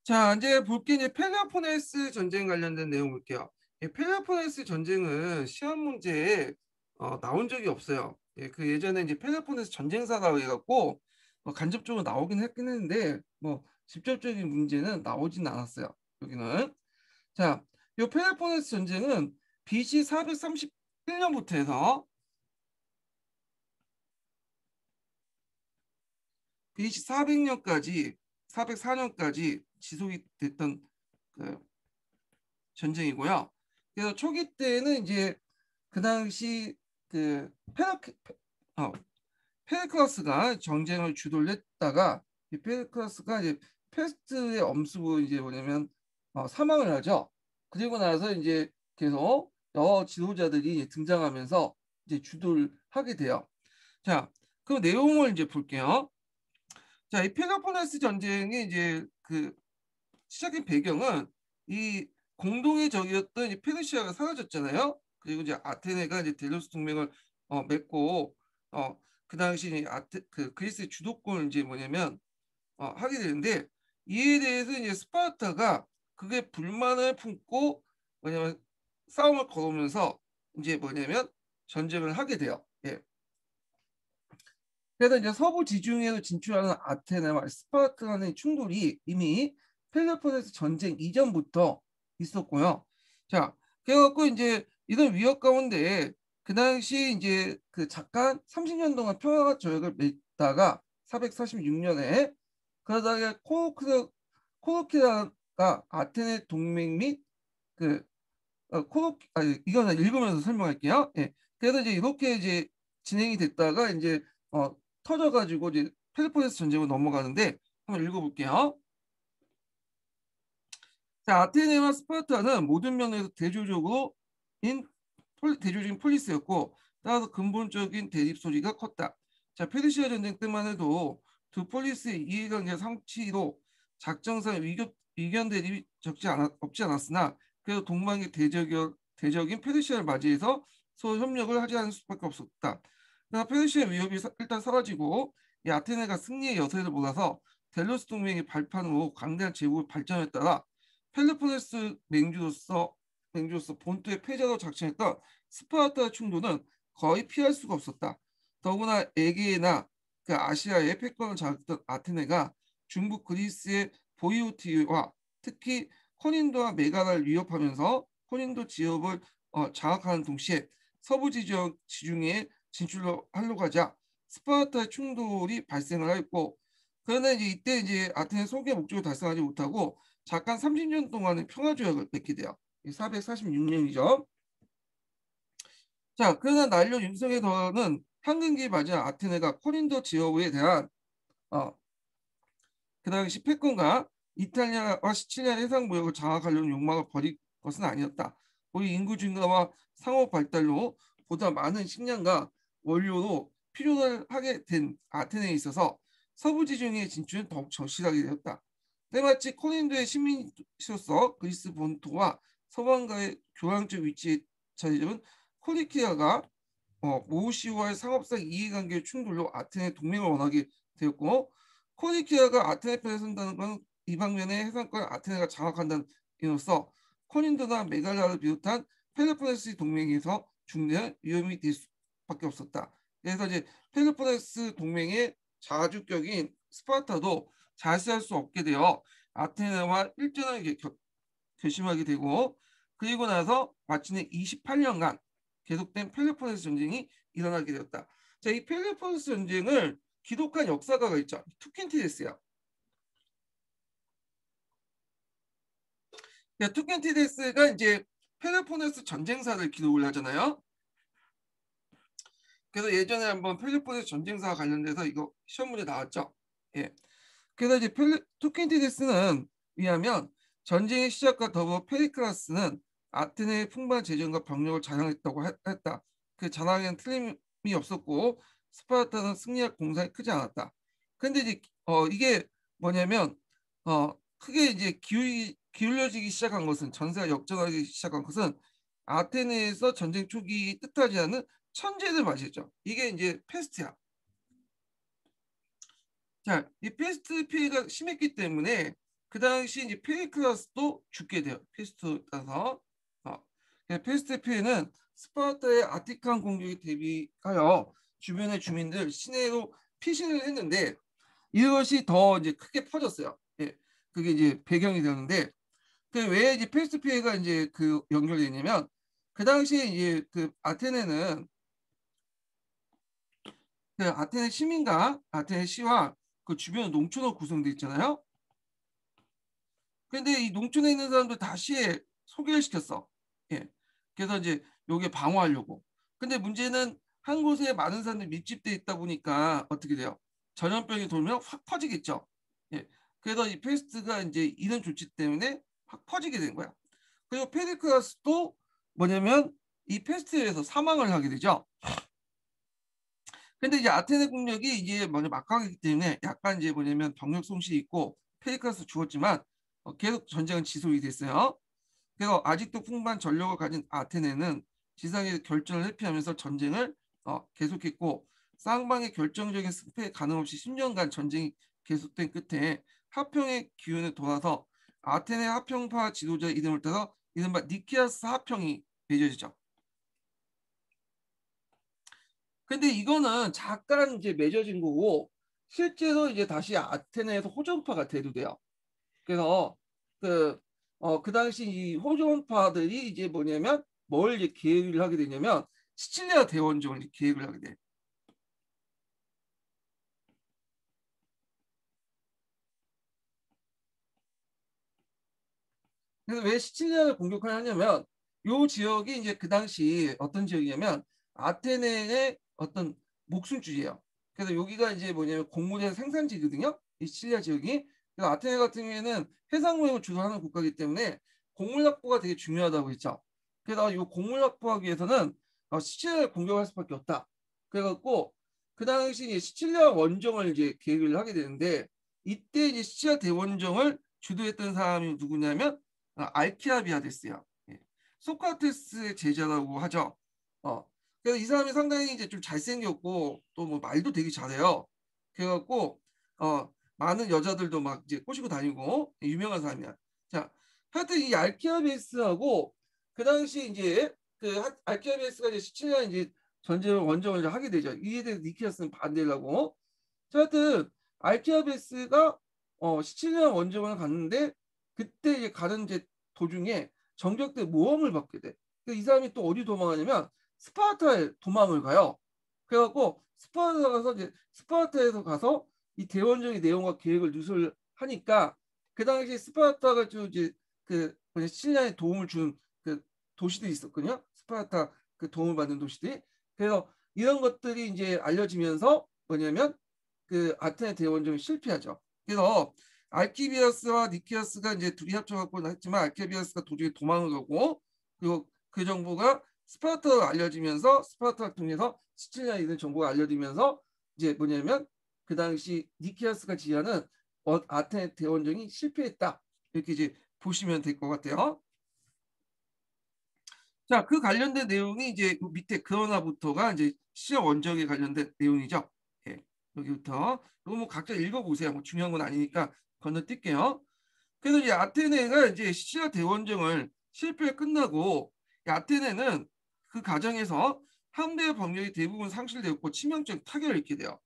자, 이제 볼게 이제 펠로포네스 전쟁 관련된 내용 볼게요. 펠로포네스 전쟁은 시험 문제에 나온 적이 없어요. 그 예전에 이제 펠로포네스 전쟁사가 해갖고 간접적으로 나오긴 했긴 했는데 뭐 직접적인 문제는 나오진 않았어요. 여기는 자, 이 펠로포네스 전쟁은 BC 431년부터 해서 BC 400년까지 404년까지 지속이 됐던 그 전쟁이고요. 그래서 초기 때는 이제 그 당시 그 어, 페르클러스가 전쟁을 주도를 했다가 이 페르클러스가 이제 페스트의 엄수로 이제 뭐냐면 사망을 하죠. 그리고 나서 이제 계속 여러 지도자들이 이제 등장하면서 이제 주도를 하게 돼요. 자, 그 내용을 이제 볼게요. 자, 이 펠로포네스 전쟁이 이제 그 시작의 배경은 이 공동의 적이었던 이 페르시아가 사라졌잖아요. 그리고 이제 아테네가 이제 델로스 동맹을 맺고 그 당시 그 그리스의 주도권을 이제 뭐냐면 하게 되는데 이에 대해서 이제 스파르타가 그게 불만을 품고 뭐냐면 싸움을 걸으면서 이제 뭐냐면 전쟁을 하게 돼요. 예. 그래서 이제 서부 지중해로 진출하는 아테네와 스파르타 간의 충돌이 이미 펠로폰네소 전쟁 이전부터 있었고요. 자, 그래갖고 이제 이런 위협 가운데 그 당시 이제 그 잠깐 30년 동안 평화 조약을 맺다가 446년에 그러다가 코르키아가 아테네 동맹 및그 아니, 이거는 읽으면서 설명할게요. 예. 그래서 이제 이렇게 이제 진행이 됐다가 이제 터져가지고 이제 펠로폰네소 전쟁으로 넘어가는데 한번 읽어볼게요. 자, 아테네와 스파르타는 모든 면에서 대조적인 폴리스였고 따라서 근본적인 대립 소리가 컸다. 자, 페르시아 전쟁 때만 해도 두 폴리스의 이해관계 상치로 작전상 의견 대립이 없지 않았으나 그래도 동방의 대적인 페르시아를 맞이해서 서로 협력을 하지 않을 수밖에 없었다. 그러나 페르시아 위협이 일단 사라지고 이 아테네가 승리의 여세를 몰아서 델로스 동맹의 발판으로 강대한 제국을 발전에 따라 펠로폰네스 맹주로서 본토의 패자로 작정했던 스파르타 충돌은 거의 피할 수가 없었다. 더구나 에게나 그 아시아의 패권을 잡았던 아테네가 중부 그리스의 보이오티와 특히 코닌도와 메가라를 위협하면서 코닌도 지역을 장악하는 동시에 서부 지중해에 진출하려고 하자 스파르타의 충돌이 발생을 하였고 그러나 이제 이때 이제 아테네 소개 목적을 달성하지 못하고 잠깐 30년 동안의 평화조약을 맺게 돼요. 446년이죠. 자, 그러나 난료 윤석에서는 한근기에 맞아 아테네가 코린도 지역에 대한 어, 그 당시 패권과 이탈리아와 시칠리아의 해상 무역을 장악하려는 욕망을 버릴 것은 아니었다. 우리 인구 증가와 상업 발달로 보다 많은 식량과 원료로 필요를 하게 된 아테네에 있어서 서부 지중해 진출은 더욱 절실하게 되었다. 때마치 코린도의 식민지로서 그리스 본토와 서방과의 교황적 위치에 자리잡은 코리키아가 모우시와의 상업상 이해관계 충돌로 아테네 동맹을 원하게 되었고 코니키아가 아테네 편에 선다는 건 이방면의 해상권 아테네가 장악한다는 의미로서 코닌도나 메갈라를 비롯한 펠로폰네스 동맹에서 중대한 위험이 될 수밖에 없었다. 그래서 이제 펠로폰네스 동맹의 자주격인 스파르타도 자세할 수 없게 되어 아테네와 일전하게 결심하게 되고 그리고 나서 마침내 28년간 계속된 펠로폰네스 전쟁이 일어나게 되었다. 자, 이 펠로폰네스 전쟁을 기록한 역사가가 있죠. 투킨티데스야. 투킨티데스가 이제 펠로폰네스 전쟁사를 기록을 하잖아요. 그래서 예전에 한번 펠로폰네스 전쟁사 관련돼서 이거 시험 문제 나왔죠. 예. 그래서 이제 투킨티데스는 위하면 전쟁의 시작과 더불어 페리클라스는 아테네의 풍부한 재정과 병력을 자랑했다고 했다. 그 자랑에는 틀림이 없었고 스파르타는 승리할 공산이 크지 않았다. 근데 이제 이게 뭐냐면 크게 이제 기울여지기 시작한 것은 전세가 역전하기 시작한 것은 아테네에서 전쟁 초기 뜻하지 않은 천재를 맞이했죠. 이게 이제 페스트야. 자, 이 페스트 피해가 심했기 때문에 그 당시 이제 페리클라스도 죽게 돼요. 페스트에 따라서. 페스트피에는 스파르타의 아티칸 공격에 대비하여 주변의 주민들 시내로 피신을 했는데 이것이 더 이제 크게 퍼졌어요. 예, 그게 이제 배경이 되었는데 왜 이제 페스트피에가 이제 그 연결되냐면 그 당시에 이제 그 아테네는 그 아테네 시민과 아테네 시와 그 주변 농촌으로 구성되어 있잖아요. 근데 이 농촌에 있는 사람들 다 시에 소개를 시켰어. 예. 그래서 이제 요게 방어하려고. 근데 문제는 한 곳에 많은 사람들이 밀집돼 있다 보니까 어떻게 돼요? 전염병이 돌면 확 퍼지겠죠. 예. 그래서 이 페스트가 이제 이런 조치 때문에 확 퍼지게 된 거야. 그리고 페리클라스도 뭐냐면 이 페스트에 의해서 사망을 하게 되죠. 근데 이제 아테네 국력이 이제 먼저 막강하기 때문에 약간 이제 뭐냐면 병력 손실이 있고 페리클라스 죽었지만 계속 전쟁은 지속이 됐어요. 그래서 아직도 풍부한 전력을 가진 아테네는 지상에 결전을 회피하면서 전쟁을 계속했고 쌍방의 결정적인 승패에 가늠없이 10년간 전쟁이 계속된 끝에 하평의 기운을 돌아서 아테네 하평파 지도자 이름을 따서 이른바 니키아스 하평이 맺어지죠. 근데 이거는 잠깐 이제 맺어진 거고 실제로 이제 다시 아테네에서 호전파가 대두돼요. 그래서 그 당시 이 호전파들이 이제 뭐냐면 뭘 이제 계획을 하게 되냐면 시칠리아 대원정을 계획을 하게 돼. 그래서 왜 시칠리아를 공격하냐면 요 지역이 이제 그 당시 어떤 지역이냐면 아테네의 어떤 목숨줄이에요. 그래서 여기가 이제 뭐냐면 곡물의 생산지거든요. 이 시칠리아 지역이. 그래서 아테네 같은 경우에는 해상무역을 주도하는 국가이기 때문에 곡물 확보가 되게 중요하다고 했죠. 그래서 이 곡물 확보하기 위해서는 시칠리아를 공격할 수밖에 없다. 그래갖고 그 당시 이제 시칠리아 원정을 이제 계획을 하게 되는데 이때 이제 시칠리아 대원정을 주도했던 사람이 누구냐면 알키아비아데스요. 예. 소크라테스의 제자라고 하죠. 어. 그래서 이 사람이 상당히 이제 좀 잘생겼고 또 뭐 말도 되게 잘해요. 그래갖고 많은 여자들도 막 이제 꼬시고 다니고 유명한 사람이야. 자, 하여튼 이 알키아베스하고 그 당시 이제 그 알키아베스가 이제 시칠리아 이제 전쟁을 원정을 하게 되죠. 이에 대해서 니키아스는 반대를 하고. 자, 하여튼 알키아베스가 시칠리아 원정을 갔는데 그때 이제 가는 이제 도중에 정적대 모험을 받게 돼. 이 사람이 또 어디 도망가냐면 스파르타에 도망을 가요. 그래갖고 스파르타 가서 이제 스파르타에서 가서 이 대원정의 내용과 계획을 누설하니까 그 당시 스파르타가 좀 이제 그 시칠리아에 도움을 준 그 도시들이 있었거든요. 스파르타 그 도움을 받는 도시들이. 그래서 이런 것들이 이제 알려지면서 뭐냐면 그 아테네 대원정이 실패하죠. 그래서 알키비아스와 니키아스가 이제 둘이 합쳐갖고 했지만 알키비아스가 도중에 도망을 가고 그리고 그 정보가 스파르타로 알려지면서 스파르타를 통해서 시칠리아에 있는 정보가 알려지면서 이제 뭐냐면 그 당시 니키아스가 지휘하는 아테네 대원정이 실패했다. 이렇게 이제 보시면 될 것 같아요. 자, 그 관련된 내용이 이제 밑에 그러나부터가 이제 시험 원정에 관련된 내용이죠. 예, 여기부터 이거 뭐 각자 읽어보세요. 뭐 중요한 건 아니니까 건너뛸게요. 그래서 이제 아테네가 이제 시리아 대원정을 실패 끝나고 아테네는 그 과정에서 함대 병력이 대부분 상실되었고 치명적 타격을 입게 돼요.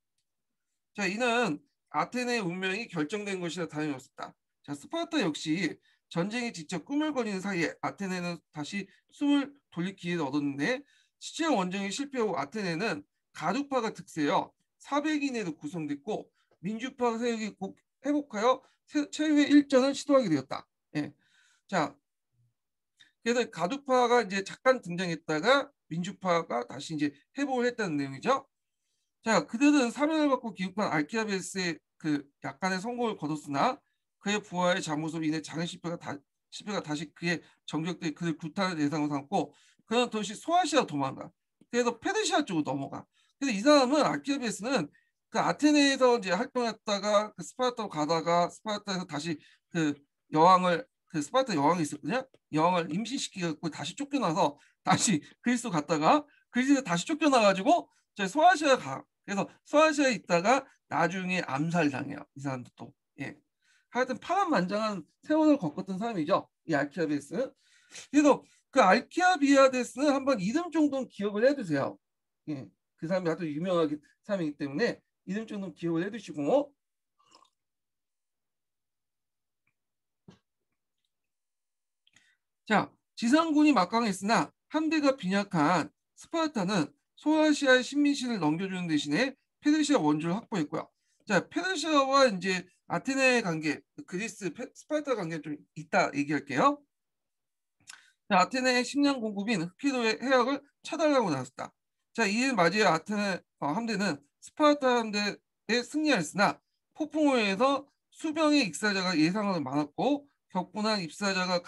자, 이는 아테네의 운명이 결정된 것이라 다름이 없었다. 자, 스파르타 역시 전쟁이 직접 꿈을 거리는 사이에 아테네는 다시 숨을 돌릴 기회를 얻었는데 시치아 원정이 실패하고 아테네는 가두파가 득세하여 400인에도 구성됐고 민주파 세력이 곧 회복하여 최후의 일전을 시도하게 되었다. 예. 자, 그래서 가두파가 이제 잠깐 등장했다가 민주파가 다시 이제 회복을 했다는 내용이죠. 자, 그들은 사면을 받고 기up한 알키아베스의 그 약간의 성공을 거뒀으나 그의 부하의 잘못으로 인해 작은 실패가 다시 그의 정적들이 그를 구타할 대상으로 삼고 그는 도시 소아시아 도망가. 그래서 페르시아 쪽으로 넘어가. 그래서 이 사람은 알키아베스는 그 아테네에서 이제 활동했다가 그 스파르타로 가다가 스파르타에서 다시 그 여왕을 그 스파르타 여왕이 있었거든요. 여왕을 임신시키고 다시 쫓겨나서 다시 그리스로 갔다가 그리스에 다시 쫓겨나가지고 소아시아 가. 그래서 소아시아에 있다가 나중에 암살당해요. 이 사람도 또. 예. 하여튼 파란만장한 세월을 겪었던 사람이죠. 이 알키아베스. 그래서 그 알키아비아데스는 한번 이름 정도는 기억을 해두세요. 예, 그 사람이 아주 유명한 사람이기 때문에 이름 정도는 기억을 해두시고, 자, 지상군이 막강했으나 함대가 빈약한 스파르타는 소아시아의 식민지를 넘겨주는 대신에 페르시아 원주를 확보했고요. 자, 페르시아와 이제 아테네 관계, 그리스, 스파르타 관계 좀 이따 얘기할게요. 자, 아테네의 식량 공급인 흑해도의 해역을 차단하고 나섰다. 자, 이에 맞이해 아테네 함대는 스파르타 함대에 승리하였으나 폭풍우에 의해서 수명의 익사자가 예상보다 많았고 격분한 입사자가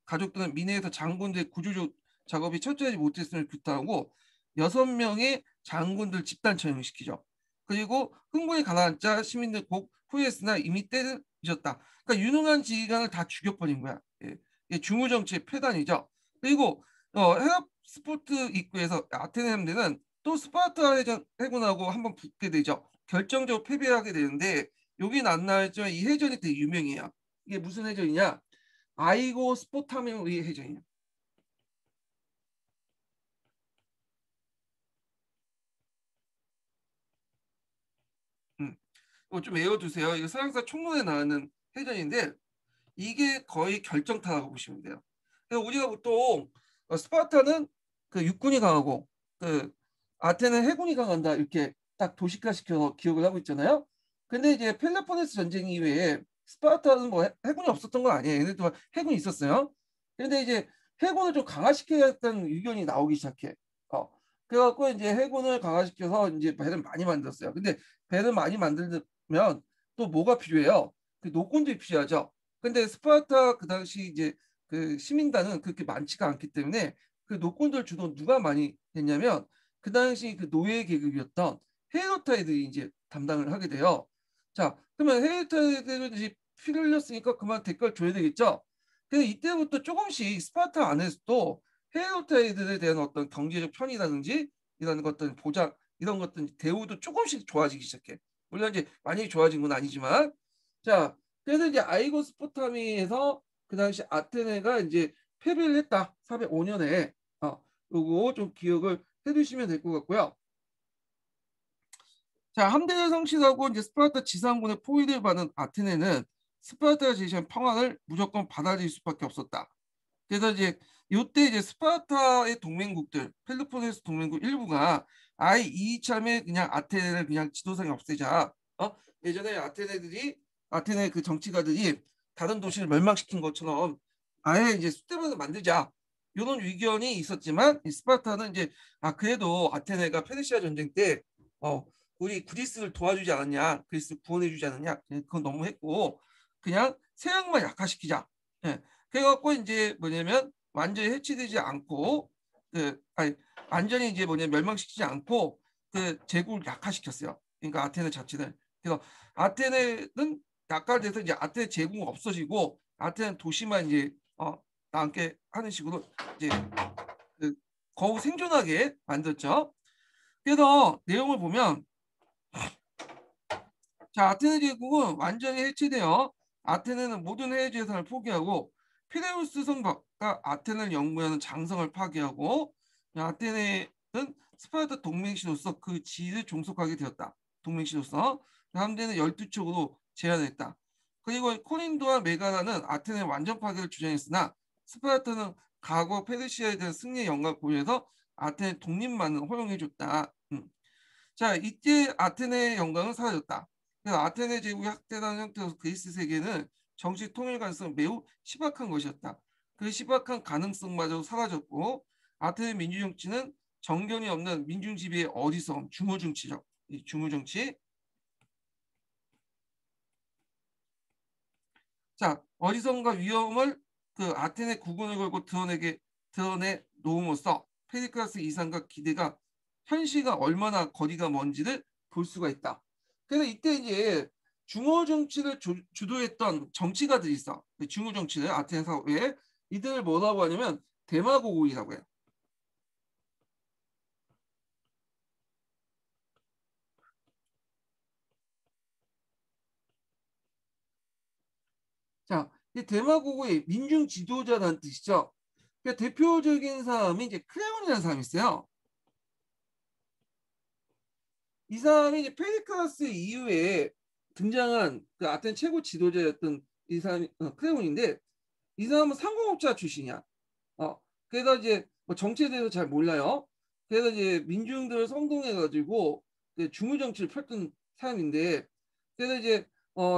가족들은 미네에서 장군들 구조 작업이 철저하지 못했음을 규탄하고 6명의 장군들 집단 처형시키죠. 그리고 흥분이 가라앉자 시민들 곧 후회했으나 이미 때는 늦었다. 그러니까 유능한 지휘관을 다 죽여버린 거야. 예. 중후 정치의 폐단이죠. 그리고 해협 스포트 입구에서 아테네 함대는 또 스파르타 해군하고 한번 붙게 되죠. 결정적으로 패배하게 되는데 여기는 안 나왔지만 이 해전이 되게 유명해요. 이게 무슨 해전이냐? 아이고 스포타메의 해전이에요. 음. 이거 좀 외워두세요. 이거 서양사 총론에 나오는 해전인데 이게 거의 결정타라고 보시면 돼요. 그래서 우리가 보통 스파르타는 그 육군이 강하고 그 아테네는 해군이 강한다 이렇게 딱 도식화시켜서 기억을 하고 있잖아요. 근데 이제 펠로폰네스 전쟁 이후에 스파르타는 뭐 해군이 없었던 건 아니에요. 얘네도 해군이 있었어요. 그런데 이제 해군을 좀 강화시켜야겠다는 의견이 나오기 시작해. 어. 그래갖고 이제 해군을 강화시켜서 이제 배를 많이 만들었어요. 근데 배를 많이 만들면 또 뭐가 필요해요? 그 노건들이 필요하죠. 근데 스파르타 그 당시 이제 그 시민단은 그렇게 많지가 않기 때문에 그 노건들 주로 누가 많이 했냐면 그 당시 그 노예 계급이었던 헤어타이들이 이제 담당을 하게 돼요. 자, 그러면 헤어타이들은 이제 피를 흘렸으니까 그만 대가를 줘야 되겠죠. 그래서 이때부터 조금씩 스파르타 안에서도 헤어타이들에 대한 어떤 경제적 편의라든지 이런 것들 보장 이런 것들 대우도 조금씩 좋아지기 시작해. 물론 이제 많이 좋아진 건 아니지만 자 그래서 이제 아이고 스포타미에서 그 당시 아테네가 이제 패배를 했다. 405년에 요거 좀 기억을 해두시면 될 것 같고요. 자, 함대를 성취하고 이제 스파르타 지상군의 포위를 받은 아테네는 스파르타가 제시한 평안을 무조건 받아들일 수밖에 없었다. 그래서 이제 이때 이제 스파르타의 동맹국들, 펠로폰네소 동맹국 일부가 아예 이참에 그냥 아테네를 그냥 지도상에 없애자. 예전에 아테네 그 정치가들이 다른 도시를 멸망시킨 것처럼 아예 이제 숫대면서 만들자. 이런 의견이 있었지만 이 스파르타는 이제 그래도 아테네가 페르시아 전쟁 때 우리 그리스를 도와주지 않았냐, 그리스 구원해주지 않았냐, 그건 너무 했고 그냥 세력만 약화시키자. 예. 그래갖고 이제 뭐냐면 완전히 해치되지 않고 아니 완전히 이제 뭐냐 멸망시키지 않고 그 제국을 약화시켰어요. 그러니까 아테네 자체를. 그래서 아테네는 약화돼서 이제 아테네 제국은 없어지고 아테네 도시만 이제 남게 하는 식으로 이제 그 거우 생존하게 만들었죠. 그래서 내용을 보면 자, 아테네 제국은 완전히 해체되어 아테네는 모든 해외 재산을 포기하고 피레우스 성곽과 아테네를 영구하는 장성을 파괴하고 아테네는 스파르타 동맹시로서 그 지위를 종속하게 되었다. 동맹시로서 함대는 12척으로 제한했다. 그리고 코린도와 메가나는 아테네 완전 파괴를 주장했으나 스파르타는 과거 페르시아에 대한 승리의 영광을 고려해서 아테네 독립만을 허용해줬다. 자, 이때 아테네의 영광은 사라졌다. 그래서 아테네 제국이 확대된 형태로 그리스 세계는 정치 통일 가능성이 매우 희박한 것이었다. 그 희박한 가능성마저 사라졌고 아테네 민주정치는 정견이 없는 민중 지배의 어리석음, 중후정치적, 이 중후정치. 자, 어리석음과 위험을 그 아테네 국군을 걸고 드러내 놓음으로써 페리클라스 이상과 기대가 현실과 얼마나 거리가 먼지를 볼 수가 있다. 그래서 이때 이제 중어 정치를 주도했던 정치가들이 있어. 중어 정치를 아테네 사회에 이들을 뭐라고 하냐면 데마고고이라고 해요. 자, 이 대마고고의 민중 지도자라는 뜻이죠. 그러니까 대표적인 사람이 이제 크레온이라는 사람이 있어요. 이 사람이 이제 페리클라스 이후에 등장한 그 아테네 최고 지도자였던 이 사람이 크레온인데, 이 사람은 상공업자 출신이야. 그래서 이제 뭐 정치에 대해서 잘 몰라요. 그래서 이제 민중들을 선동해가지고 중무 정치를 펼던 사람인데, 그래서 이제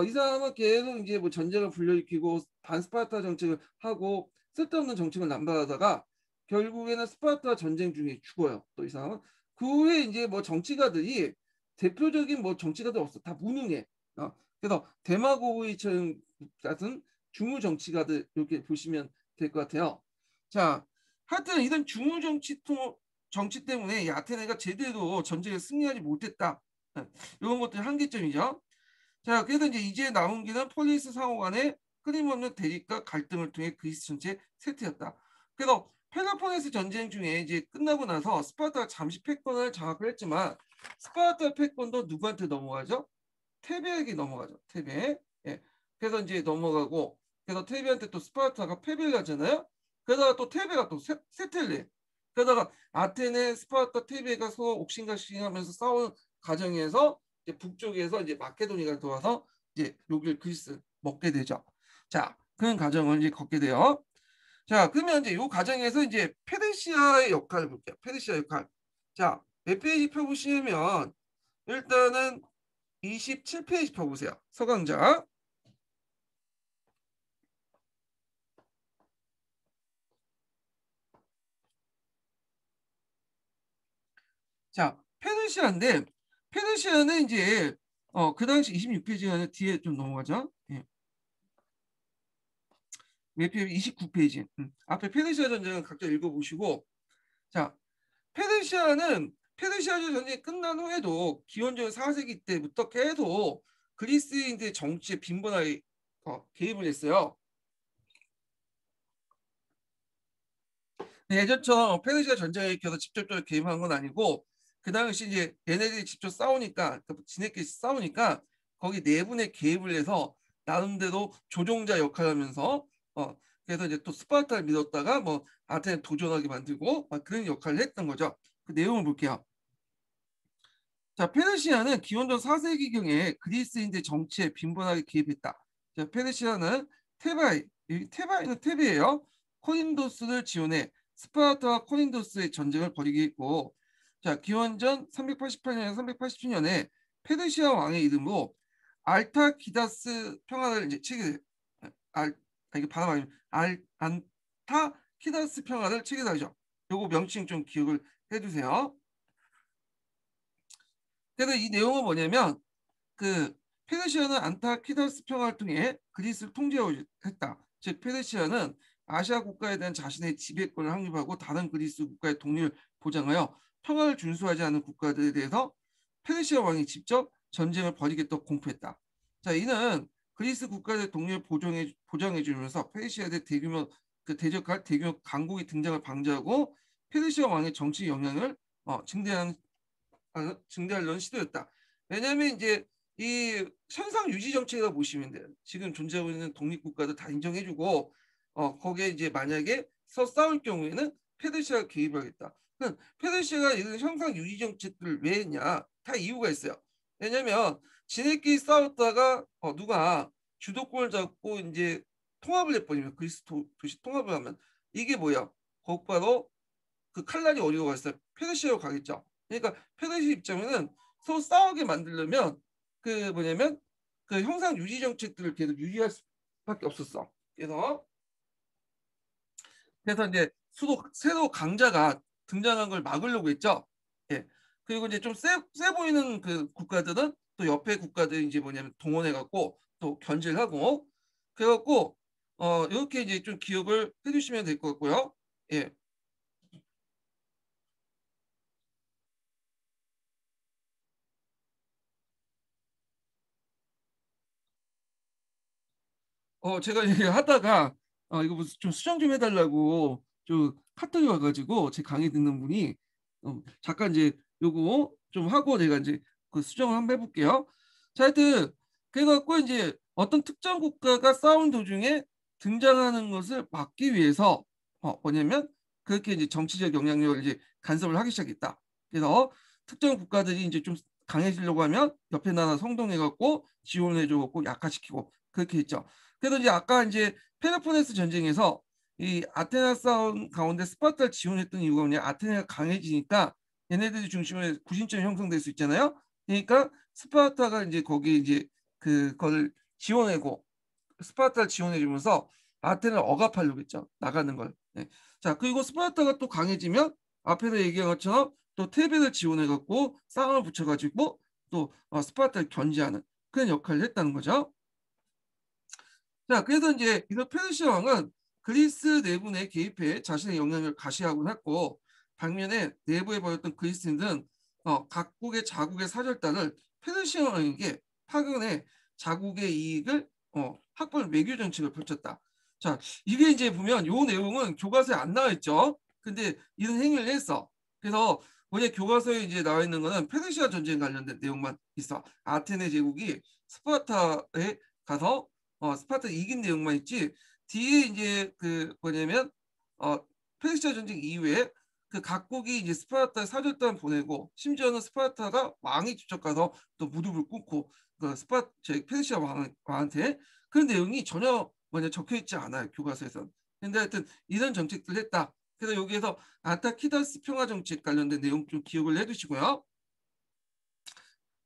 이 사람은 계속 이제 뭐 전쟁을 불러일으키고 반스파르타 정책을 하고 쓸데없는 정책을 남발하다가 결국에는 스파르타 전쟁 중에 죽어요. 또 이 사람은 그 후에 이제 뭐 정치가들이 대표적인 뭐 정치가들 없어, 다 무능해. 그래서 데마고이처럼 같은 중무 정치가들 이렇게 보시면 될 것 같아요. 자, 하여튼 이런 중무 정치 때문에 이 아테네가 제대로 전쟁에 승리하지 못했다. 이런 것들이 한계점이죠. 자, 그래서 이제 나온 게는 폴리스 상호 간의 끊임없는 대립과 갈등을 통해 그리스 전체의 쇠퇴였다. 그래서 펠로폰네스 전쟁 중에 이제 끝나고 나서 스파르타가 잠시 패권을 장악을 했지만, 스파르타 패권도 누구한테 넘어가죠? 테베에게 넘어가죠. 테베. 예. 그래서 이제 넘어가고, 그래서 테베한테 또 스파르타가 패배를 하잖아요. 그러다가 또 테베가 또 세텔레. 그러다가 아테네, 스파르타, 테베가 서로 옥신각신하면서 싸우는 과정에서 이제 북쪽에서 이제 마케도니아가 들어와서 이제 여기를 그리스 먹게 되죠. 자, 그런 과정을 이제 걷게 돼요. 자, 그러면 이제 이 과정에서 이제 페르시아의 역할을 볼게요. 페르시아 역할. 자, 몇 페이지 펴보시면 일단은 27페이지 펴보세요. 서강자. 자, 페르시아인데, 페르시아는 이제 그 당시 26페이지가 뒤에 좀 넘어가죠. 예. 몇 페이지? 29페이지. 앞에 페르시아 전쟁은 각자 읽어보시고, 자, 페르시아 전쟁이 끝난 후에도 기원전 4세기 때부터 계속 그리스인들의 정치에 빈번하게 개입을 했어요. 예전처럼 페르시아 전쟁에 일으켜서 직접적으로 개입한 건 아니고, 그 당시 이제 얘네들이 직접 싸우니까, 지네끼리 싸우니까 거기 내분에 개입을 해서 나름대로 조종자 역할을 하면서 그래서 이제 또 스파르타를 믿었다가 뭐 아테네 도전하게 만들고 그런 역할을 했던 거죠. 그 내용을 볼게요. 자, 페르시아는 기원전 4세기경에 그리스인들 정치에 빈번하게 개입했다. 자, 페르시아는 테바이는 테베예요. 코린도스를 지원해 스파르타와 코린도스의 전쟁을 벌이게 했고, 자, 기원전 388년에서 387년에 페르시아 왕의 이름으로 알타키다스 평화를 이제 체결해. 이게 발음 아니면 안타키다스 평화를 체결하죠. 요거 명칭 좀 기억을 해두세요. 그래서 이 내용은 뭐냐면, 그 페르시아는 안타키다스 평화를 통해 그리스를 통제했다. 즉 페르시아는 아시아 국가에 대한 자신의 지배권을 확립하고 다른 그리스 국가의 독립을 보장하여 평화를 준수하지 않는 국가들에 대해서 페르시아 왕이 직접 전쟁을 벌이겠다고 공포했다. 자, 이는 그리스 국가의 독립을 보장해 주면서 페르시아의 대규모 대적할 대규모 강국의 등장을 방지하고 페르시아 왕의 정치 영향을 증대하려는 시도였다. 왜냐하면 이제 이 현상 유지 정책이라고 보시면 돼요. 지금 존재하고 있는 독립국가도 다 인정해주고 거기에 이제 만약에 싸울 경우에는 페르시아가 개입하겠다. 페르시아가 이런 현상 유지 정책들을 왜 했냐? 다 이유가 있어요. 왜냐하면 지네끼리 싸웠다가 누가 주도권을 잡고 이제 통합을 해버리면 그리스 도시 통합을 하면 이게 뭐야? 곧바로 그 칼날이 어디로 갔어요? 페르시아로 가겠죠. 그러니까 페르시아 입장에는 서로 싸우게 만들려면 그 뭐냐면 그 형상 유지 정책들을 계속 유지할 수밖에 없었어. 그래서 이제 새로 강자가 등장한 걸 막으려고 했죠. 예. 그리고 이제 좀 세 보이는 그 국가들은 또 옆에 국가들이 이제 뭐냐면 동원해 갖고 또 견제를 하고 그래갖고 이렇게 이제 좀 기억을 해주시면 될 것 같고요. 예. 제가 이제 하다가 이거 무슨 좀 수정 좀 해달라고 좀 카톡이 와가지고 제 강의 듣는 분이 잠깐 이제 요거 좀 하고 내가 이제 그 수정을 한번 해볼게요. 자, 하여튼 그래갖고 이제 어떤 특정 국가가 싸움 도중에 등장하는 것을 막기 위해서 뭐냐면 그렇게 이제 정치적 영향력을 이제 간섭을 하기 시작했다. 그래서 특정 국가들이 이제 좀 강해지려고 하면 옆에 나라 성동해 갖고 지원해 주고 약화시키고 그렇게 했죠. 그래서 이제 아까 이제 펠로폰네스 전쟁에서 이 아테네 싸움 가운데 스파르타를 지원했던 이유가 뭐냐? 아테네가 강해지니까 얘네들이 중심으로 구심점이 형성될 수 있잖아요. 그러니까 스파르타가 이제 거기 이제 그걸 지원하고 스파르타를 지원해주면서 아테네를 억압하려고 했죠. 나가는 걸. 네. 자, 그리고 스파르타가 또 강해지면 앞에서 얘기한 것처럼 또 테베를 지원해갖고 쌍을 붙여가지고 또 스파르타를 견제하는 그런 역할을 했다는 거죠. 자, 그래서 이제 이런 페르시아 왕은 그리스 내분에 개입해 자신의 영향력을 가시하곤 했고 반면에 내부에 보였던 그리스인들은 각국의 자국의 사절단을 페르시아 왕에게 파견해 자국의 이익을 확보하는 외교 정책을 펼쳤다. 자, 이게 이제 보면 요 내용은 교과서에 안 나와 있죠. 근데 이런 행위를 했어. 그래서 원래 교과서에 이제 나와 있는 거는 페르시아 전쟁 관련된 내용만 있어. 아테네 제국이 스파르타에 가서 스파르타 이긴 내용만 있지 뒤에 이제 그 뭐냐면 어 페르시아 전쟁 이후에 그 각국이 이제 스파르타 사절단 보내고 심지어는 스파르타가 왕이 직접 가서 또 무릎을 꿇고 그 페르시아 왕한테 그런 내용이 전혀 뭐냐 적혀 있지 않아요 교과서에서는. 근데 하여튼 이런 정책들을 했다. 그래서 여기에서 안타키다스 평화 정책 관련된 내용 좀 기억을 해두시고요.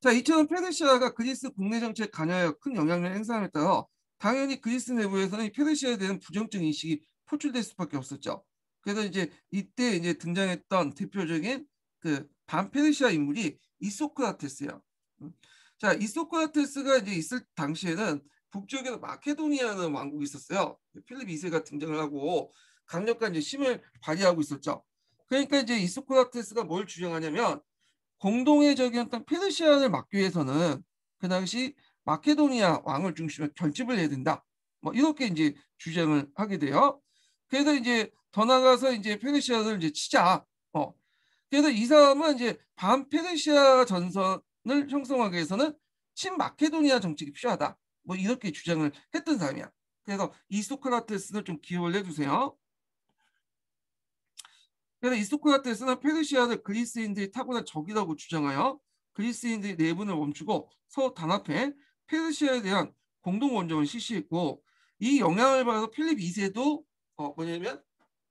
자, 이처럼 페르시아가 그리스 국내 정책 관여에 큰 영향을 행사함에 따라 당연히 그리스 내부에서는 이 페르시아에 대한 부정적 인식이 표출될 수밖에 없었죠. 그래서 이제 이때 이제 등장했던 대표적인 그 반페르시아 인물이 이소크라테스예요. 음. 자, 이소크라테스가 이제 있을 당시에는 북쪽에는 마케도니아라는 왕국이 있었어요. 필립 2세가 등장을 하고 강력한 이제 힘을 발휘하고 있었죠. 그러니까 이제 이소크라테스가 뭘 주장하냐면 공동의 적이었던 페르시아를 막기 위해서는 그 당시 마케도니아 왕을 중심으로 결집을 해야 된다. 뭐 이렇게 이제 주장을 하게 돼요. 그래서 이제 더 나가서 이제 페르시아를 이제 치자. 그래서 이 사람은 이제 반페르시아 전선을 형성하기 위해서는 친마케도니아 정책이 필요하다. 뭐 이렇게 주장을 했던 사람이야. 그래서 이 소크라테스를 좀 기억을 해두세요. 그래서 이소크라테스는 페르시아를 그리스인들이 타고난 적이라고 주장하여 그리스인들이 내분을 멈추고 서로 단합해 페르시아에 대한 공동 원정을 실시했고 이 영향을 받아서 필립 2세도 뭐냐면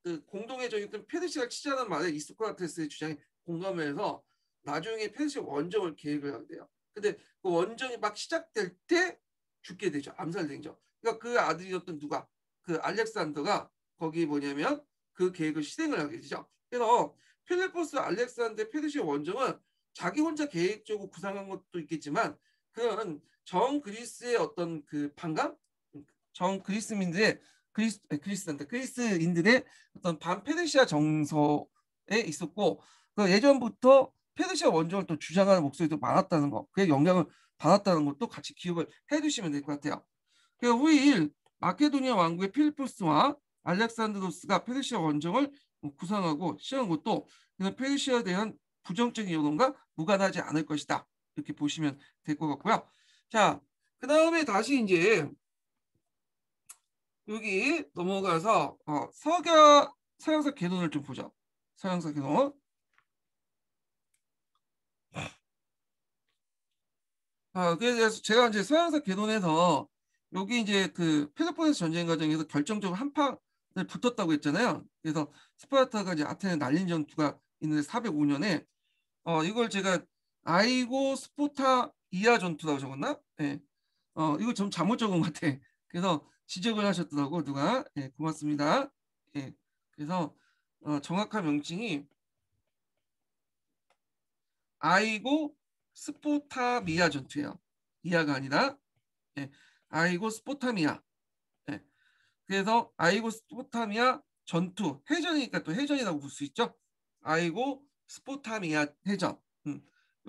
그 공동의 적이었던 페르시아를 치자는 말에 이소크라테스의 주장에 공감을 해서 나중에 페르시아 원정을 계획을 하게 돼요. 근데 그 원정이 막 시작될 때 죽게 되죠. 암살되죠. 그러니까 그 아들이었던 누가 그 알렉산더가 거기 뭐냐면 그 계획을 실행을 하게 되죠. 그래서 필리포스 알렉산더 페르시아 원정은 자기 혼자 계획적으로 구상한 것도 있겠지만 그런 정 그리스의 어떤 그 반감, 정 그리스민들의 그리스인들의 어떤 반페르시아 정서에 있었고 그 예전부터 페르시아 원정을 또 주장하는 목소리도 많았다는 거, 그의 영향을 받았다는 것도 같이 기억을 해두시면 될 것 같아요. 그 후일 마케도니아 왕국의 필리포스와 알렉산드로스가 페르시아 원정을 구상하고 시행한 것도 페르시아에 대한 부정적인 여론과 무관하지 않을 것이다. 이렇게 보시면 될 것 같고요. 자, 그 다음에 다시 이제 여기 넘어가서 서양사 개론을 좀 보죠. 서양사 개론. 그래서 제가 이제 서양사 개론에서 여기 이제 그 펠로폰네소 전쟁 과정에서 결정적으로 한 판을 붙었다고 했잖아요. 그래서 스파르타가 이제 아테네 날린 전투가 있는데 405년에 이걸 제가 아이고 스포타이아 전투라고 적었나? 네. 이거 좀 잘못 적은 것 같아. 그래서 지적을 하셨더라고 누가. 예, 고맙습니다. 예. 그래서 정확한 명칭이 아이고 스포타미아 전투예요. 이하가 아니라 예. 아이고 스포타미아. 예. 그래서 아이고 스포타미아 전투 해전이니까 또 해전이라고 볼 수 있죠. 아이고 스포타미아 해전.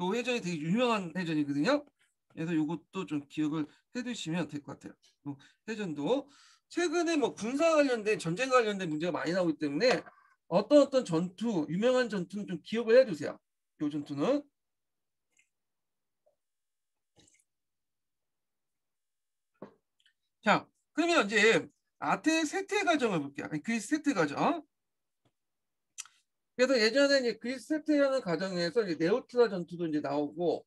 요 해전이 되게 유명한 해전이거든요. 그래서 이것도 좀 기억을 해두시면 될 것 같아요. 해전도 최근에 뭐 군사 관련된 전쟁 관련된 문제가 많이 나오기 때문에 어떤 전투 유명한 전투는 좀 기억을 해두세요. 이 전투는 자, 그러면 이제 아테네 세태 과정을 볼게요. 아니, 그리스 세태 과정. 그래서 예전에 이제 그리스 세태라는 과정에서 이제 네오트라 전투도 이제 나오고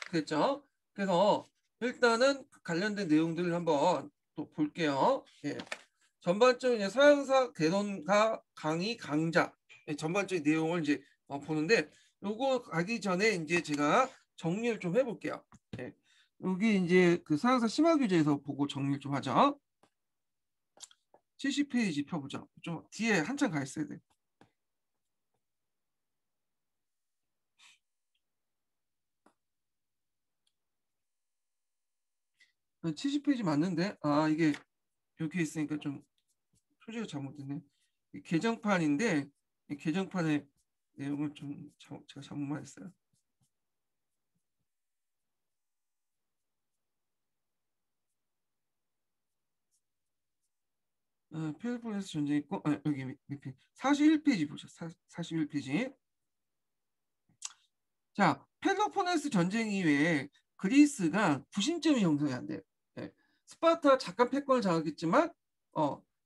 그랬죠. 그래서 일단은 그 관련된 내용들을 한번 또 볼게요. 예. 전반적인 이제 서양사 개론가 강의 강자 전반적인 내용을 이제 보는데 요거 가기 전에 이제 제가 정리를 좀 해볼게요. 예. 여기 이제 그 서양사 심화규제에서 보고 정리를 좀 하죠. 70페이지 펴보죠. 좀 뒤에 한참 가 있어야 돼. 70페이지 맞는데 이게 여기 있으니까 좀 표지가 잘못됐네. 개정판인데 이 개정판의 내용을 좀 제가 잘못만 했어요. 펠로폰네소 전쟁 있고 여기 밑에 41페이지 보죠. 41페이지. 자, 펠로폰네소 전쟁 이후에 그리스가 구심점이 형성이 안 돼요. 예. 스파르타가 잠깐 패권을 장악했지만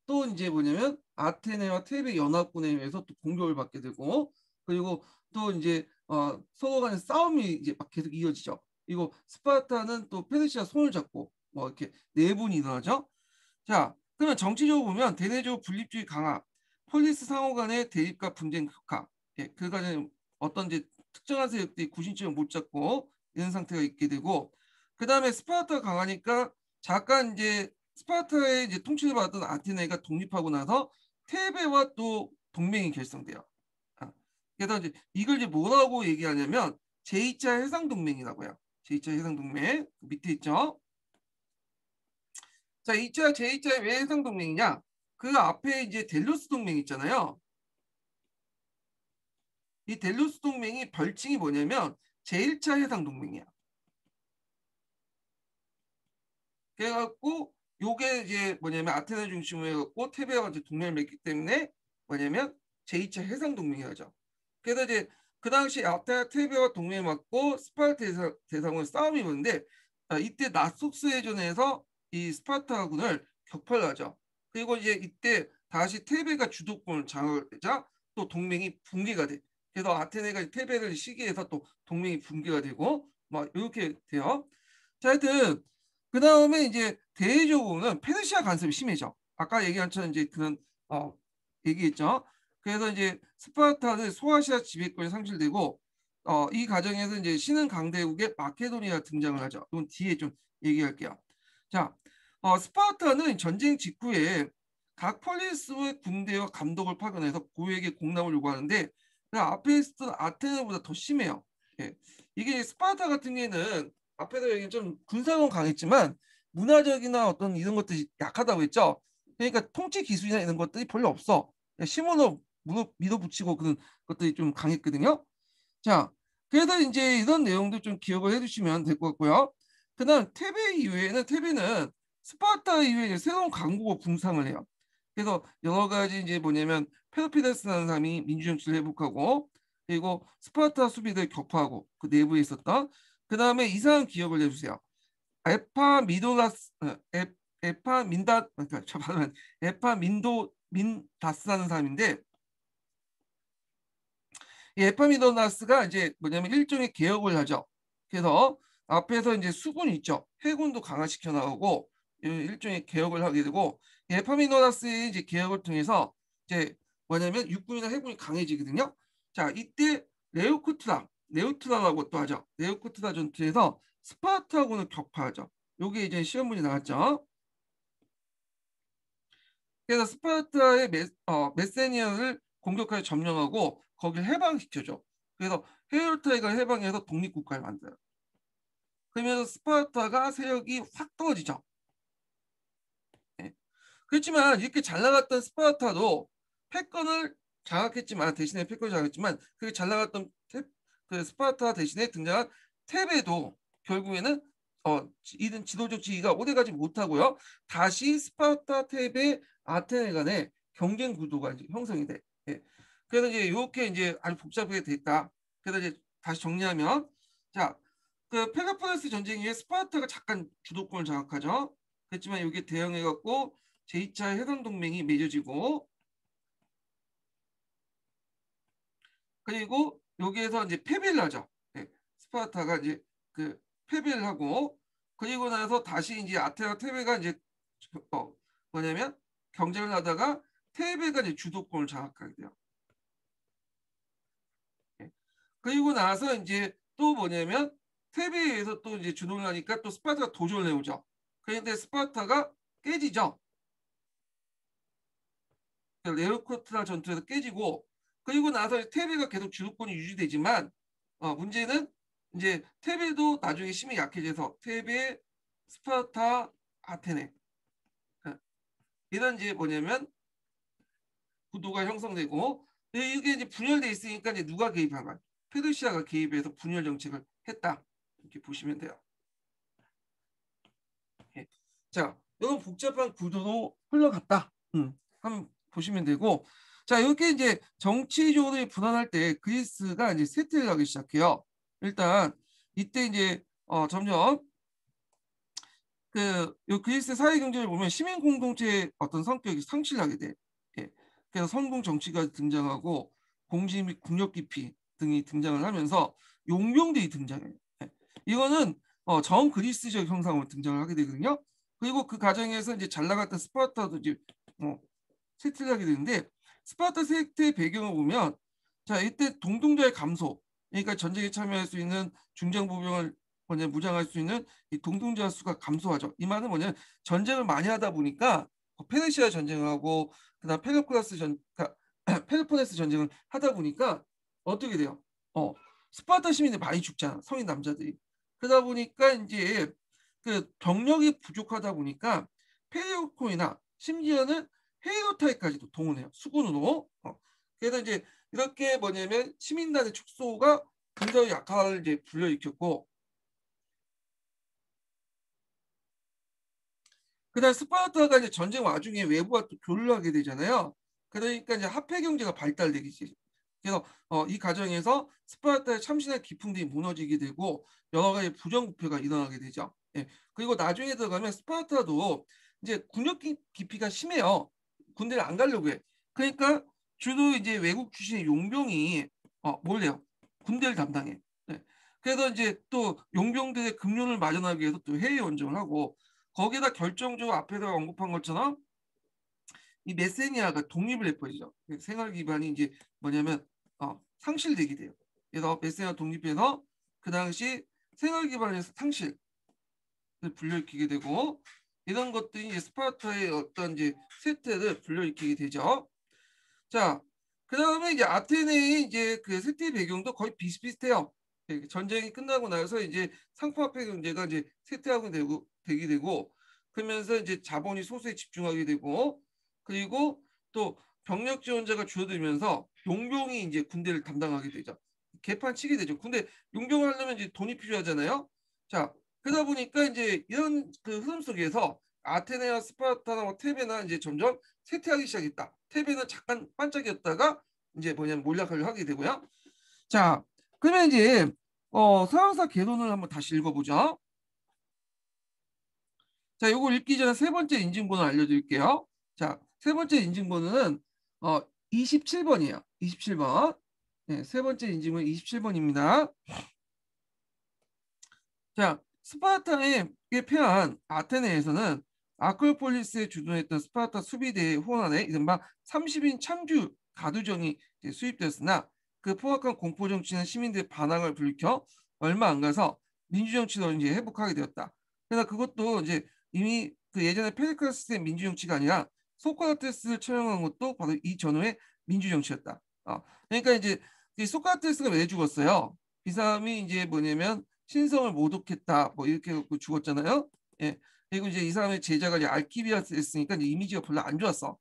또 이제 뭐냐면 아테네와 테베 연합군에 의해서 또 공격을 받게 되고 그리고 또 이제 서로 간의 싸움이 이제 막 계속 이어지죠. 그리고 스파르타는 또 페르시아 손을 잡고 뭐 이렇게 내분이 일어나죠. 자, 그러면 정치적으로 보면 대내적 분립주의 강화, 폴리스 상호 간의 대립과 분쟁 격화, 예, 그간에 어떤 이제 특정한 세력들이 구심점을 못 잡고 이런 상태가 있게 되고, 그 다음에 스파르타가 강하니까 잠깐 이제 스파르타의 이제 통치를 받았던 아테네가 독립하고 나서 테베와 또 동맹이 결성돼요. 아, 그래서 이제 이걸 이제 뭐라고 얘기하냐면 제2차 해상동맹이라고요. 제2차 해상동맹 밑에 있죠. 자, 2차, 제2차 왜 해상동맹이냐? 그 앞에 이제 델루스 동맹 있잖아요. 이 델루스 동맹이 별칭이 뭐냐면 제1차 해상동맹이야. 그래갖고 요게 이제 뭐냐면 아테네 중심으로 해갖고 테베와 이제 동맹을 맺기 때문에 뭐냐면 제2차 해상동맹이라죠. 그래서 이제 그 당시 아테네 테베와 동맹을 맺고 스파르타 대상으로 싸움이 있는데 이때 나속스 해전에서 이 스파르타군을 격파를 하죠. 그리고 이제 이때 다시 테베가 주도권을 장악하자 또 동맹이 붕괴가 돼. 그래서 아테네가 테베를 시기해서 또 동맹이 붕괴가 되고 막 이렇게 돼요. 자, 하여튼 그 다음에 이제 대외적으로는 페르시아 간섭이 심해져. 아까 얘기한 것처럼 이제 그런 얘기했죠. 그래서 이제 스파르타는 소아시아 지배권이 상실되고 이 과정에서 이제 신흥 강대국의 마케도니아 등장을 하죠. 이건 뒤에 좀 얘기할게요. 자, 스파르타는 전쟁 직후에 각 폴리스의 군대와 감독을 파견해서 고유에게 공납을 요구하는데 그 앞에 있었던 아테네보다 더 심해요. 예. 이게 스파르타 같은 경우에는 앞에서 얘기한 좀 군사력은 강했지만 문화적이나 어떤 이런 것들이 약하다고 했죠. 그러니까 통치 기술이나 이런 것들이 별로 없어. 심어서 밀어붙이고 그런 것들이 좀 강했거든요. 자, 그래서 이제 이런 내용도 좀 기억을 해주시면 될 것 같고요. 그다음 테베 이후에는 테베는 스파르타 이후에 이제 새로운 강국으로 붕상을 해요. 그래서 여러 가지 이제 뭐냐면 페르피데스라는 사람이 민주정치를 회복하고 그리고 스파르타 수비를 격파하고 그 내부에 있었던 그 다음에 이상한 기억을 해주세요. 에파미도라스 에파민다 그러니까 저 발음 에파민도 민다스라는 사람인데 이 에파미도나스가 이제 뭐냐면 일종의 개혁을 하죠. 그래서 앞에서 이제 수군이 있죠. 해군도 강화시켜 나오고 일종의 개혁을 하게 되고 에파미도나스의 이제 개혁을 통해서 이제 뭐냐면 육군이나 해군이 강해지거든요. 자, 이때 네오트라라고 또 하죠. 네오쿠트라 전투에서 스파르타군을 격파하죠. 요게 이제 시험 문제 나왔죠. 그래서 스파르타의 메세니아를 공격하여 점령하고 거기를 해방시켜줘. 그래서 헤르타이가 해방해서 독립국가를 만들어요. 그러면서 스파르타가 세력이 확 떨어지죠. 네. 그렇지만 이렇게 잘 나갔던 스파르타도 패권을 장악했지만 대신에 패권을 장악했지만 그 잘 나갔던 그 스파르타 대신에 등장한 테베도 결국에는 이런 지도적 지위가 오래가지 못하고요. 다시 스파르타, 테베, 아테네 간의 경쟁 구도가 이제 형성이 돼. 예. 그래서 이제 이렇게 이제 아주 복잡하게 됐다. 그래서 이제 다시 정리하면 자, 그 펠로폰네소 전쟁 이후에 스파르타가 잠깐 주도권을 장악하죠. 그렇지만 이게 대응해갖고 제2차 해상동맹이 맺어지고, 그리고 여기에서 이제 패배를 하죠. 네, 스파르타가 이제 그 패배를 하고, 그리고 나서 다시 이제 아테네 테베가 이제 뭐냐면 경쟁을 하다가 테베가 이제 주도권을 장악하게 돼요. 네. 그리고 나서 이제 또 뭐냐면 테베에서 또 이제 주도를 하니까 또 스파르타가 도전을 해오죠. 그런데 스파르타가 깨지죠. 레오코트라 전투에서 깨지고, 그리고 나서 테베가 계속 주도권이 유지되지만 문제는 이제 테베도 나중에 힘이 약해져서 테베, 스파르타, 아테네 이런 이제 뭐냐면 구도가 형성되고, 이게 이제 분열돼 있으니까 이제 누가 개입하면 페르시아가 개입해서 분열 정책을 했다, 이렇게 보시면 돼요. 예. 자, 이런 복잡한 구도로 흘러갔다. 한번 보시면 되고, 자, 이렇게 이제 정치적으로 분화할 때 그리스가 이제 쇠퇴를 하기 시작해요. 일단 이때 이제 점점 요 그리스 사회 경제를 보면 시민 공동체의 어떤 성격이 상실하게 돼. 예. 그래서 성공 정치가 등장하고 공시 및 국력 기피 등이 등장을 하면서 용병들이 등장해요. 예. 이거는 전 그리스적 형상으로 등장을 하게 되거든요. 그리고 그 과정에서 이제 잘 나갔던 스파르타도 이제 쇠퇴를 하게 되는데, 스파르타 쇠퇴의 배경을 보면, 자, 이때 동등자의 감소, 그러니까 전쟁에 참여할 수 있는 중장보병을 무장할 수 있는 이 동등자 수가 감소하죠. 이 말은 뭐냐면 전쟁을 많이 하다 보니까 페르시아 전쟁을 하고 그다음 펠로포네스 전쟁을 하다 보니까 어떻게 돼요? 스파르타 시민들이 많이 죽잖아, 성인 남자들이. 그러다 보니까 이제 그 병력이 부족하다 보니까 페리오코이나 심지어는 헤이로타이까지도 동원해요, 수군으로. 그래서 이제 이렇게 뭐냐면 시민단의 축소가 굉장히 약화를 이제 불러일으켰고, 그다음 스파르타가 이제 전쟁 와중에 외부와 또 교류를 하게 되잖아요. 그러니까 이제 화폐 경제가 발달되기 시작. 그래서 이 과정에서 스파르타의 참신한 기풍들이 무너지게 되고 여러 가지 부정부패가 일어나게 되죠. 예. 그리고 나중에 들어가면 스파르타도 이제 군역 기피가 심해요. 군대를 안 가려고 해. 그러니까 주로 이제 외국 출신의 용병이 뭘 해요? 군대를 담당해. 네. 그래서 이제 또 용병들의 급료를 마련하기 위해서 또 해외 원정을 하고, 거기에다 결정적으로 앞에서 언급한 것처럼 이 메세니아가 독립을 해버리죠. 생활 기반이 이제 뭐냐면 상실되게 돼요. 그래서 메세니아 독립해서 그 당시 생활 기반에서 상실을 불러일으키게 되고, 이런 것들이 이제 스파르타의 어떤 이제 쇠퇴를 불러일으키게 되죠. 자, 그 다음에 이제 아테네의 이제 그 쇠퇴 배경도 거의 비슷비슷해요. 전쟁이 끝나고 나서 이제 상품화폐 경제가 이제 쇠퇴하게 되고, 그러면서 이제 자본이 소수에 집중하게 되고, 그리고 또 병력 지원자가 줄어들면서 용병이 이제 군대를 담당하게 되죠. 개판 치게 되죠. 근데 용병을 하려면 이제 돈이 필요하잖아요. 자, 그러다 보니까 이제 이런 그 흐름 속에서 아테네와 스파르타나 테베나 이제 점점 쇠퇴하기 시작했다. 테베는 잠깐 반짝이었다가 이제 뭐냐면 몰락을 하게 되고요. 자, 그러면 이제 서양사 개론을 한번 다시 읽어보죠. 자, 요거 읽기 전에 세 번째 인증번호 알려드릴게요. 자, 세 번째 인증번호는 27번이에요. 27번. 네, 세 번째 인증번호 27번입니다. 자, 스파르타에 패한 아테네에서는 아크로폴리스에 주둔했던 스파르타 수비대의 호환에 이른바 30인 창주 가두정이 수입되었으나 그 포악한 공포 정치는 시민들의 반항을 불리켜 얼마 안 가서 민주정치로 이제 회복하게 되었다. 그러나 그것도 이제 이미 그 예전에 페리클라스의 민주정치가 아니라 소크라테스를 처형한 것도 바로 이 전후의 민주정치였다. 그러니까 이제 이 소크라테스가 왜 죽었어요? 이 사람이 이제 뭐냐면 신성을 모독했다 뭐 이렇게 해갖고 죽었잖아요. 예. 그리고 이제 이 사람의 제자가 이제 알키비아스였으니까 이제 이미지가 별로 안 좋았어.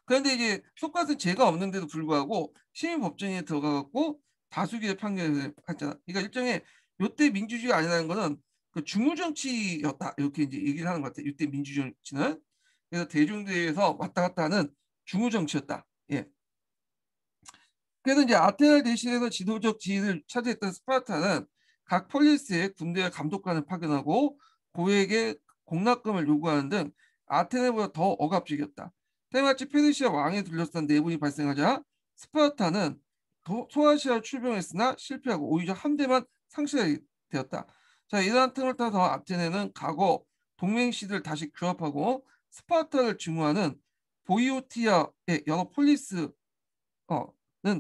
그런데 이제 소크라테스는 죄가 없는데도 불구하고 시민법정에 들어가갖고 다수결 판결을 했잖아. 그러니까 일종의 요때 민주주의가 아니라는 거는 그 중우정치였다 이렇게 이제 얘기를 하는 것 같아. 이때 민주정치는 그래서 대중대회에서 왔다 갔다 하는 중우정치였다. 예. 그래서 이제 아테네 대신해서 지도적 지위를 차지했던 스파르타는 각 폴리스의 군대와 감독관을 파견하고 고액의 공납금을 요구하는 등 아테네보다 더 억압적이었다. 때마치 페르시아 왕에 둘러싼 내분이 발생하자 스파르타는 소아시아를 출병했으나 실패하고 오히려 함대만 상실하게 되었다. 자, 이러한 틈을 타서 아테네는 과거 동맹시들을 다시 규합하고 스파르타를 증오하는 보이오티아의 여러 폴리스는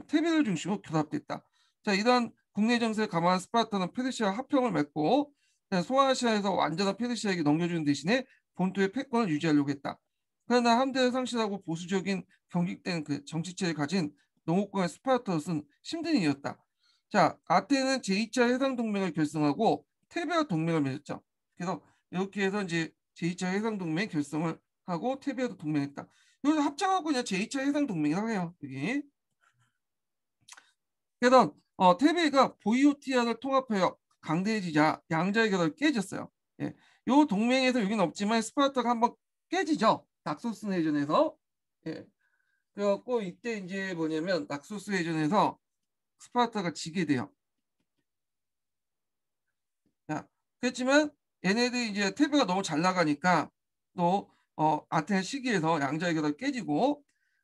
테베를 중심으로 결합됐다. 자, 이러한 국내 정세를 감안한 스파르타는 페르시아 합병을 맺고 소아시아에서 완전한 페르시아에게 넘겨주는 대신에 본토의 패권을 유지하려고 했다. 그러나 함대를 상실하고 보수적인 경직된 그 정치체를 가진 농업권의 스파르타로서는 힘든 일이었다. 자, 아테네는 제2차 해상동맹을 결성하고 테베와 동맹을 맺었죠. 그래서 이렇게 해서 이제 제2차 해상동맹 결성을 하고 테베와도 동맹했다. 이걸 합쳐갖고 그냥 제2차 해상동맹이라고 해요. 여기. 그래서 테베가 보이오티아를 통합하여 강대해지자 양자의 결합이 깨졌어요. 예. 요 동맹에서 여기는 없지만 스파르타가 한번 깨지죠. 낙소스 해전에서. 예. 그래갖고 이때 이제 뭐냐면 낙소스 해전에서 스파르타가 지게 돼요. 자, 그렇지만 얘네들이 이제 테베가 너무 잘 나가니까 또 아테네 시기에서 양자의 결합이 깨지고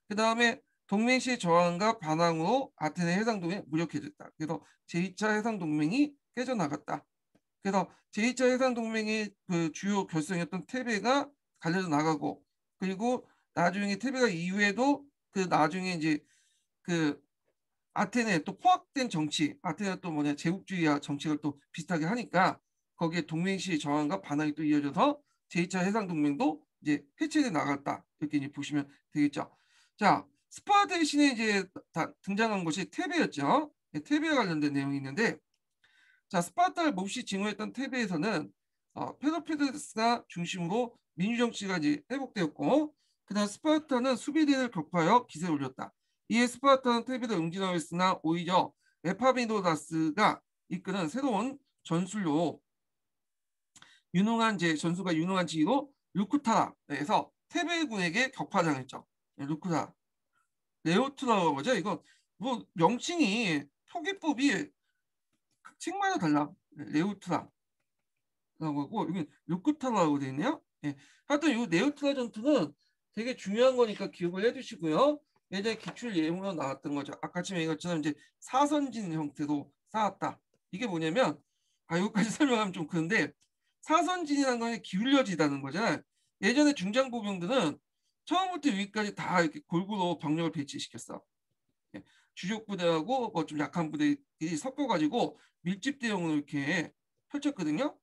그 다음에 동맹시의 저항과 반항으로 아테네 해상동맹이 무력해졌다. 그래서 제2차 해상동맹이 깨져나갔다. 그래서 제2차 해상동맹의 그 주요 결성이었던 테베가 갈려져 나가고 그리고 나중에 테베가 이후에도 그 나중에 이제 그 아테네 또 포악된 정치, 아테네 또 뭐냐 제국주의와 정책을 또 비슷하게 하니까 거기에 동맹시의 저항과 반항이 또 이어져서 제2차 해상동맹도 이제 해체돼 나갔다 이렇게 이제 보시면 되겠죠. 자, 스파르타 대신에 이제 등장한 것이 테베였죠. 테베와 관련된 내용이 있는데, 자 스파르타를 몹시 증오했던 테베에서는 페로피드스가 중심으로 민주정치가 이제 회복되었고, 그다음 스파르타는 수비대를 격파하여 기세를 올렸다. 이에 스파르타는 테베를 응징하였으나 오히려 에파미노다스가 이끄는 새로운 전술로 유능한 전술가 유능한 지휘로 루쿠타라에서 테베군에게 격파당했죠. 루쿠타 레오트라고 하죠. 이거 뭐 명칭이 표기법이 책마다 달라. 레오트라 라고 하고 여기 루쿠타라고 되어 있네요. 예. 하여튼 이 네오트라 전투는 되게 중요한 거니까 기억을 해두시고요. 예전에 기출 예문으로 나왔던 거죠. 아까 지금 얘기했처럼 이제 사선진 형태로 쌓았다. 이게 뭐냐면 여기까지 설명하면 좀 그런데 사선진이라는 건 기울여지다는 거잖아요. 예전에 중장보병들은 처음부터 여기까지 다 이렇게 골고루 병력을 배치시켰어. 예. 주력 부대하고 뭐 좀 약한 부대들이 섞어가지고 밀집대형으로 이렇게 펼쳤거든요.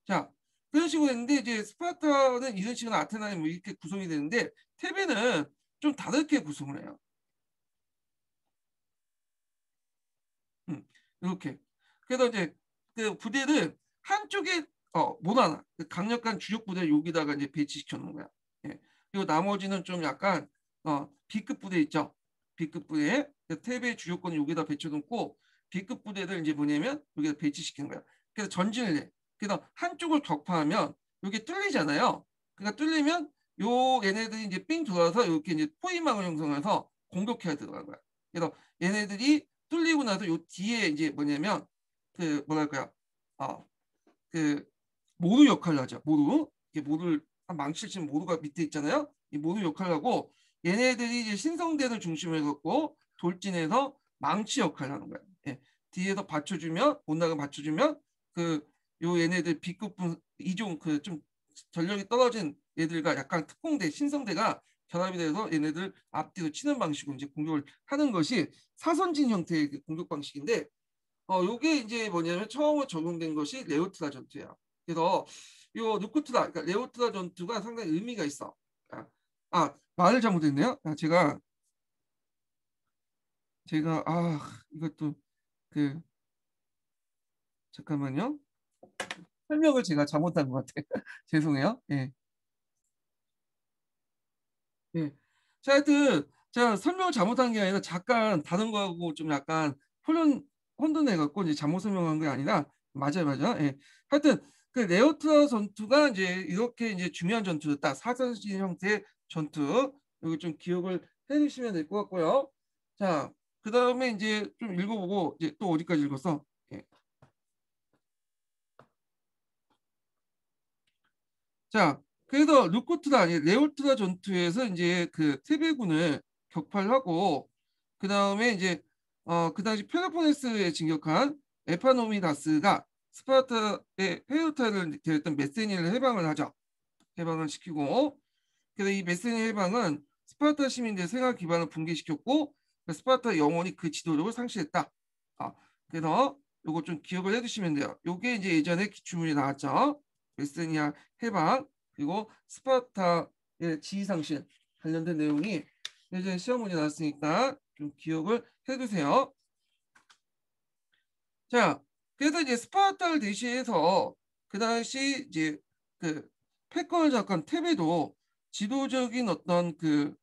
자, 그런 식으로 했는데 이제 스파르타는 이런 식으로 아테나에 뭐 이렇게 구성이 되는데 테베는 좀 다르게 구성을 해요. 이렇게. 그래서 이제 그 부대를 한쪽에 못하나 그 강력한 주력 부대를 여기다가 이제 배치시켜 놓은 거야. 예. 그리고 나머지는 좀 약간 B급 부대 있죠. B급 부대 테베의 주요권을 여기다 배쳐놓고 B급 부대를 이제 뭐냐면 여기다 배치시키는 거야. 그래서 전진을 해. 그래서 한쪽을 격파하면 여기 뚫리잖아요. 그러니까 뚫리면 요 얘네들이 이제 삥 돌아서 이렇게 이제 포위망을 형성해서 공격해야 되는 거야. 그래서 얘네들이 뚫리고 나서 요 뒤에 이제 뭐냐면 그 뭐랄까요? 그 모루 역할을 하죠. 모루. 이게 모루를 망치를 치면 모루가 밑에 있잖아요. 이 모루 역할을 하고 얘네들이 이제 신성대를 중심으로 해갖고 돌진해서 망치 역할을 하는 거예요. 예. 뒤에서 받쳐주면 온나가 받쳐주면 그 요 얘네들 B급분 이종 그 좀 전력이 떨어진 얘들과 약간 특공대 신성대가 결합이 돼서 얘네들 앞뒤로 치는 방식으로 이제 공격을 하는 것이 사선진 형태의 그 공격 방식인데 요게 이제 뭐냐면 처음으로 적용된 것이 레오트라 전투야. 그래서 요 누쿠트라, 그러니까 레오트라 전투가 상당히 의미가 있어. 말을 잘못했네요. 제가 이것도 그 잠깐만요. 설명을 제가 잘못한 것 같아요. 죄송해요. 예. 예. 자, 하여튼 제가 설명을 잘못한 게 아니라 잠깐 다른 거하고 좀 약간 혼돈해갖고 이제 잘못 설명한 게 아니라 맞아요, 맞아요. 예. 하여튼 그 레오트라 전투가 이제 이렇게 이제 중요한 전투였다. 사선진 형태의 전투. 여기 좀 기억을 해주시면 될 것 같고요. 자, 그 다음에 이제 좀 읽어보고 이제 또 어디까지 읽었어? 예. 자, 그래서 루코트라 아니 레오트라 전투에서 이제 그 테베군을 격파하고 그 다음에 이제 그 당시 펠로폰네스에 진격한 에파노미다스가 스파르타의 헤오타를 데렸던 메세니를 해방을 하죠. 해방을 시키고 그래서 이 메세니 해방은 스파르타 시민들의 생활 기반을 붕괴시켰고 스파르타 영원히 그 지도력을 상실했다. 아, 그래서 요거 좀 기억을 해두시면 돼요. 요게 이제 예전에 기출문이 나왔죠. 메세니아 해방 그리고 스파르타의 지위 상실 관련된 내용이 예전에 시험문이 나왔으니까 좀 기억을 해두세요. 자, 그래서 이제 스파르타를 대신해서 그 당시 이제 그 패권을 잡은 테베도 지도적인 어떤 그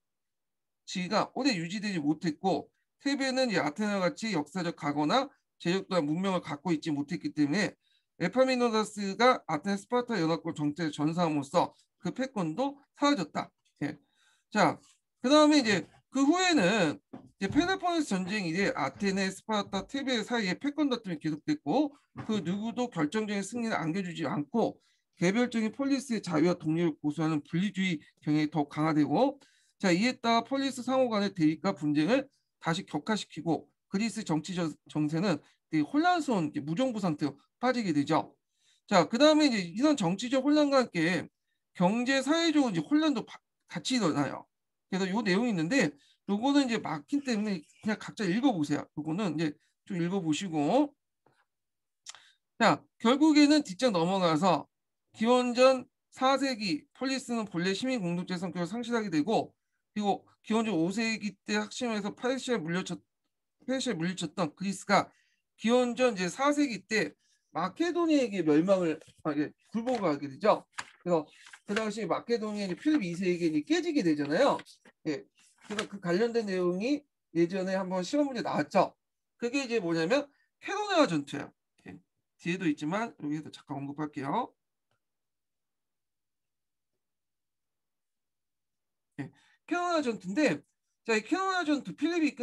지위가 오래 유지되지 못했고 테베는 이 아테네 같이 역사적 각오나 제력과 문명을 갖고 있지 못했기 때문에 에파미노다스가 아테네 스파르타 연합국 정체를 전사함으로써 그 패권도 사라졌다. 예. 자, 그 다음에 이제 그 후에는 이제 펠로폰네스 전쟁 이래 아테네, 스파르타, 테베 사이에 패권 다툼이 계속됐고 그 누구도 결정적인 승리를 안겨주지 않고 개별적인 폴리스의 자유와 독립을 고수하는 분리주의 경향이 더 강화되고 자 이에 따라 폴리스 상호 간의 대립과 분쟁을 다시 격화시키고 그리스 정치 정세는 되게 혼란스러운 무정부 상태로 빠지게 되죠. 자, 그 다음에 이제 이런 정치적 혼란과 함께 경제 사회적으로 이제 혼란도 같이 일어나요. 그래서 요 내용이 있는데 요거는 이제 막힌 때문에 그냥 각자 읽어보세요. 요거는 이제 좀 읽어보시고 자 결국에는 뒷장 넘어가서 기원전 4세기 폴리스는 본래 시민 공동체 성격을 상실하게 되고 그리고 기원전 5세기 때 학심에서 페르시아에 물리쳤던 그리스가 기원전 이제 4세기 때 마케도니아에게 멸망을 굴복하게 되죠. 그래서 그 당시 마케도니아 필립 2세에게 깨지게 되잖아요. 예. 그래서 그 관련된 내용이 예전에 한번 시험 문제 나왔죠. 그게 이제 뭐냐면 캐로네아 전투예요. 예. 뒤에도 있지만 여기서 잠깐 언급할게요. 예. 캐로네아 전투인데 자, 이 캐로네아 전투 필립이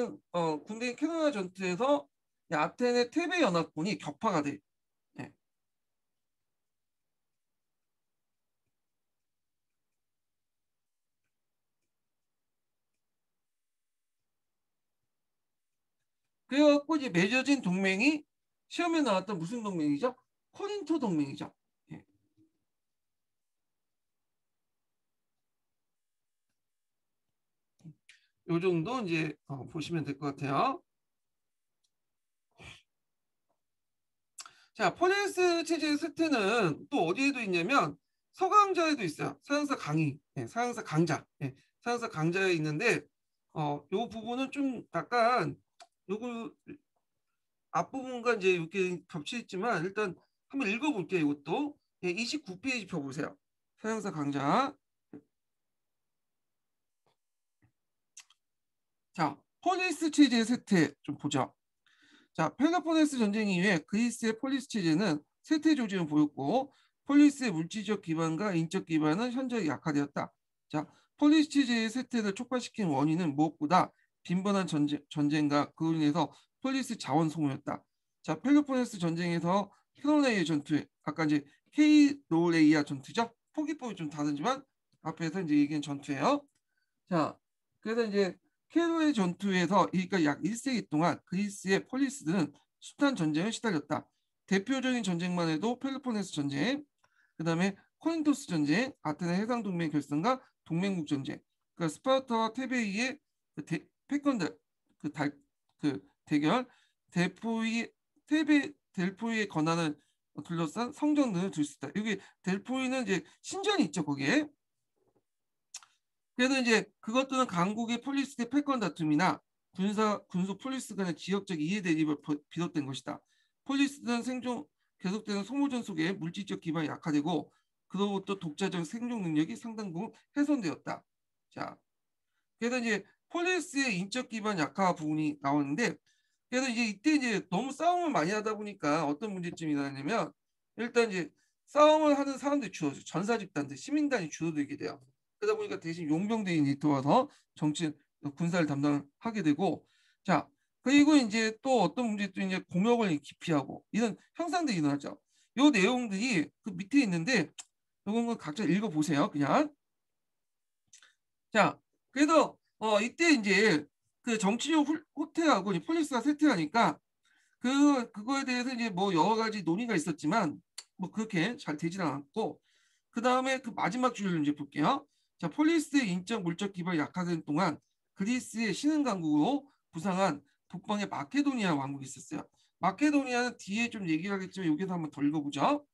군대 캐로네아 전투에서 아테네 테베 연합군이 격파가 돼. 예. 그래갖고 이제 맺어진 동맹이 시험에 나왔던 무슨 동맹이죠? 코린토 동맹이죠. 예. 요 정도 이제 보시면 될 것 같아요. 자, 폴리스 체제의 쇠퇴는 또 어디에도 있냐면 서강자에도 있어요. 서양사 강의, 예, 서양사 강자, 예, 서양사 강자에 있는데 요 부분은 좀 약간 요거 앞부분과 이제 이렇게 겹쳐 있지만 일단 한번 읽어볼게요. 이것도 예, 29페이지 펴보세요. 서양사 강자. 자, 폴리스 체제의 쇠퇴 좀 보죠. 자, 펠로폰네스 전쟁 이후에 그리스의 폴리스 체제는 쇠퇴 조짐을 보였고 폴리스의 물질적 기반과 인적 기반은 현저히 약화되었다. 자, 폴리스 체제의 쇠퇴를 촉발시킨 원인은 무엇보다 빈번한 전쟁과 그로 인해서 폴리스 자원 소모였다. 자, 펠로폰네스 전쟁에서 케로네이 전투, 아까 이제 케이로레이아 전투죠. 포기법이 좀 다르지만 앞에서 이제 얘기한 전투예요. 자, 그래서 이제 케로의 전투에서 그러니까 약 1세기 동안 그리스의 폴리스들은 숱한 전쟁을 시달렸다. 대표적인 전쟁만 해도 펠로폰네스 전쟁, 그다음에 코린토스 전쟁, 아테네 해상 동맹 결성과 동맹국 전쟁, 그러니까 스파르타와 테베이의 패권들 그 대결, 델포이 테베 델포이의 권한을 둘러싼 성전 등을 들 수 있다. 여기 델포이는 이제 신전이 있죠 거기에. 그래서 이제 그것들은 강국의 폴리스의 패권 다툼이나 군수 폴리스 간의 지역적 이해 대립을 비롯된 것이다. 폴리스는 생존 계속되는 소모전 속에 물질적 기반이 약화되고 그로부터 독자적 생존 능력이 상당 부분 훼손되었다. 자, 그래서 이제 폴리스의 인적 기반 약화 부분이 나오는데 그래서 이제 이때 이제 너무 싸움을 많이 하다 보니까 어떤 문제점이 나냐면 일단 이제 싸움을 하는 사람들이 줄어서 전사 집단들 시민단이 줄어들게 돼요. 그러다 보니까 대신 용병들이 들어와서 정치 군사를 담당하게 되고 자 그리고 이제 또 어떤 문제도 이제 공역을 기피하고 이런 형상들이 일어나죠. 이 내용들이 그 밑에 있는데 요건 각자 읽어보세요. 그냥. 자, 그래서 이때 이제 그 정치적 호퇴하고 폴리스가 쇠퇴하니까 그거에 대해서 이제 뭐 여러 가지 논의가 있었지만 뭐 그렇게 잘 되진 않았고 그 다음에 그 마지막 줄을 이제 볼게요. 자, 폴리스의 인적 물적 기반이 약화된 동안 그리스의 신흥 강국으로 부상한 북방의 마케도니아 왕국이 있었어요. 마케도니아는 뒤에 좀 얘기하겠지만 여기서 한번 더 읽어보죠.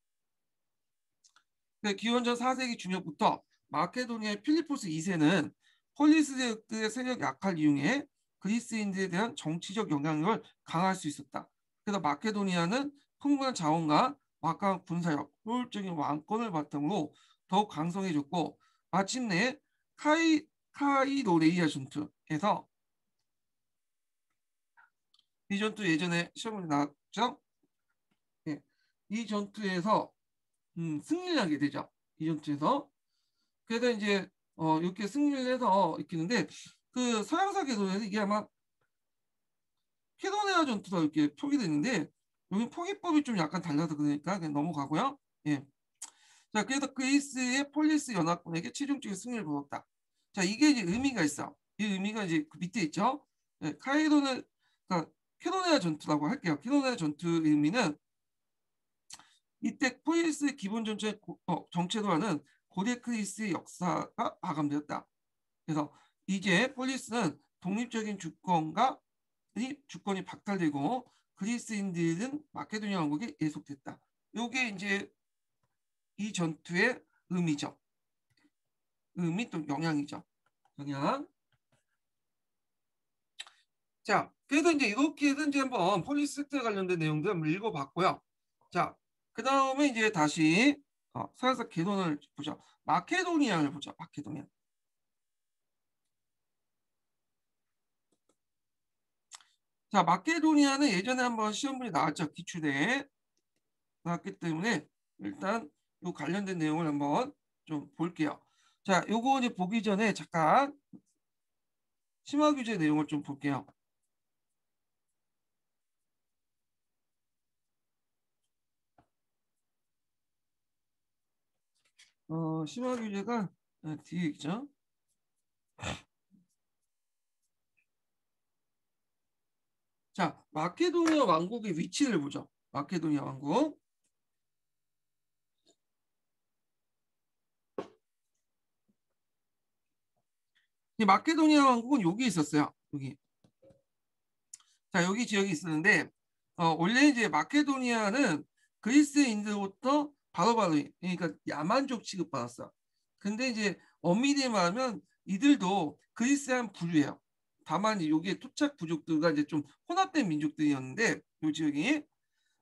기원전 4세기 중엽부터 마케도니아의 필리포스 2세는 폴리스의 세력 약화를 이용해 그리스인들에 대한 정치적 영향력을 강화할 수 있었다. 그래서 마케도니아는 풍부한 자원과 막강한 군사력, 효율적인 왕권을 바탕으로 더욱 강성해졌고 마침내 카이로레이아 전투에서 이 전투 예전에 시험에 나왔죠. 예. 이 전투에서 승리를 하게 되죠. 이 전투에서. 그래서 이제 이렇게 승리를 해서 있겠는데 그 서양사 궤도에서 이게 아마 캐도네아 전투가 이렇게 표기됐는데 여기 표기법이 좀 약간 달라서 그러니까 그냥 넘어가고요. 예. 자, 그래서 그리스의 폴리스 연합군에게 최종적인 승리를 거뒀다. 자, 이게 이제 의미가 있어. 이 의미가 이제 그 밑에 있죠. 예, 그러니까 캐도네아 전투라고 할게요. 캐도네아 전투의 의미는 이때 폴리스의 기본 정체도와는 고대 그리스의 역사가 마감되었다. 그래서 이제 폴리스는 독립적인 주권이 박탈되고 그리스인들은 마케도니아 왕국에 예속됐다. 이게 이제 이 전투의 의미죠. 의미 또 영향이죠. 영향. 자, 그래서 이제 이렇게 해서 이제 한번 폴리스 때 관련된 내용들 한번 읽어봤고요. 자, 그 다음에 이제 다시 서양사 개론을 보죠. 마케도니아를 보죠. 마케도니아. 자, 마케도니아는 예전에 한번 시험문이 나왔죠. 기출에 나왔기 때문에 일단 이 관련된 내용을 한번 좀 볼게요. 자, 요거 이제 보기 전에 잠깐 심화 규제 내용을 좀 볼게요. 심화 규제가 뒤에 있죠. 자, 마케도니아 왕국의 위치를 보죠. 마케도니아 왕국. 이 마케도니아 왕국은 여기 있었어요. 여기. 자, 여기 지역이 있었는데 원래 이제 마케도니아는 그리스인들부터 바로바로 그러니까 야만족 취급받았어. 근데 이제 엄밀히 말하면 이들도 그리스한 부류예요. 다만 여기에 토착 부족들과 이제 좀 혼합된 민족들이었는데 이 지역이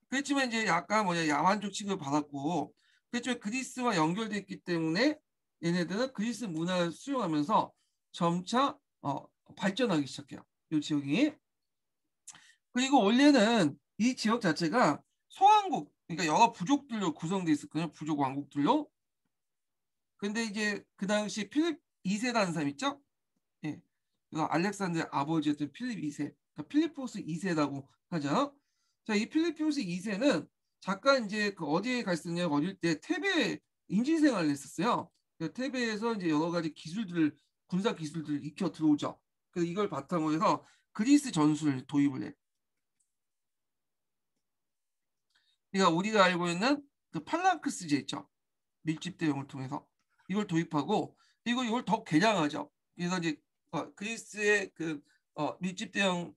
그렇지만 이제 약간 뭐냐 야만족 취급을 받았고 그렇지만 그리스와 연결돼 있기 때문에 얘네들은 그리스 문화를 수용하면서 점차 발전하기 시작해요. 이 지역이. 그리고 원래는 이 지역 자체가 소왕국, 그러니까 여러 부족들로 구성되어 있었거든요. 부족 왕국들로. 근데 이제 그 당시 필립 2세라는 사람 있죠? 예. 그 알렉산드의 아버지였던 필립 2세. 그러니까 필리포스 2세라고 하죠. 자, 이 필리포스 2세는 잠깐 이제 그 어디에 가 있었냐 어릴 때 테베 인지 생활을 했었어요. 그 테베에서 이제 여러 가지 기술들을 군사 기술들을 익혀 들어오죠. 그래서 이걸 바탕으로 해서 그리스 전술을 도입을 해. 그러니까 우리가 알고 있는 그 팔랑크스제 있죠. 밀집 대용을 통해서 이걸 도입하고 그리고 이걸 더 개량하죠. 그래서 이제 그리스의 그 밀집 대형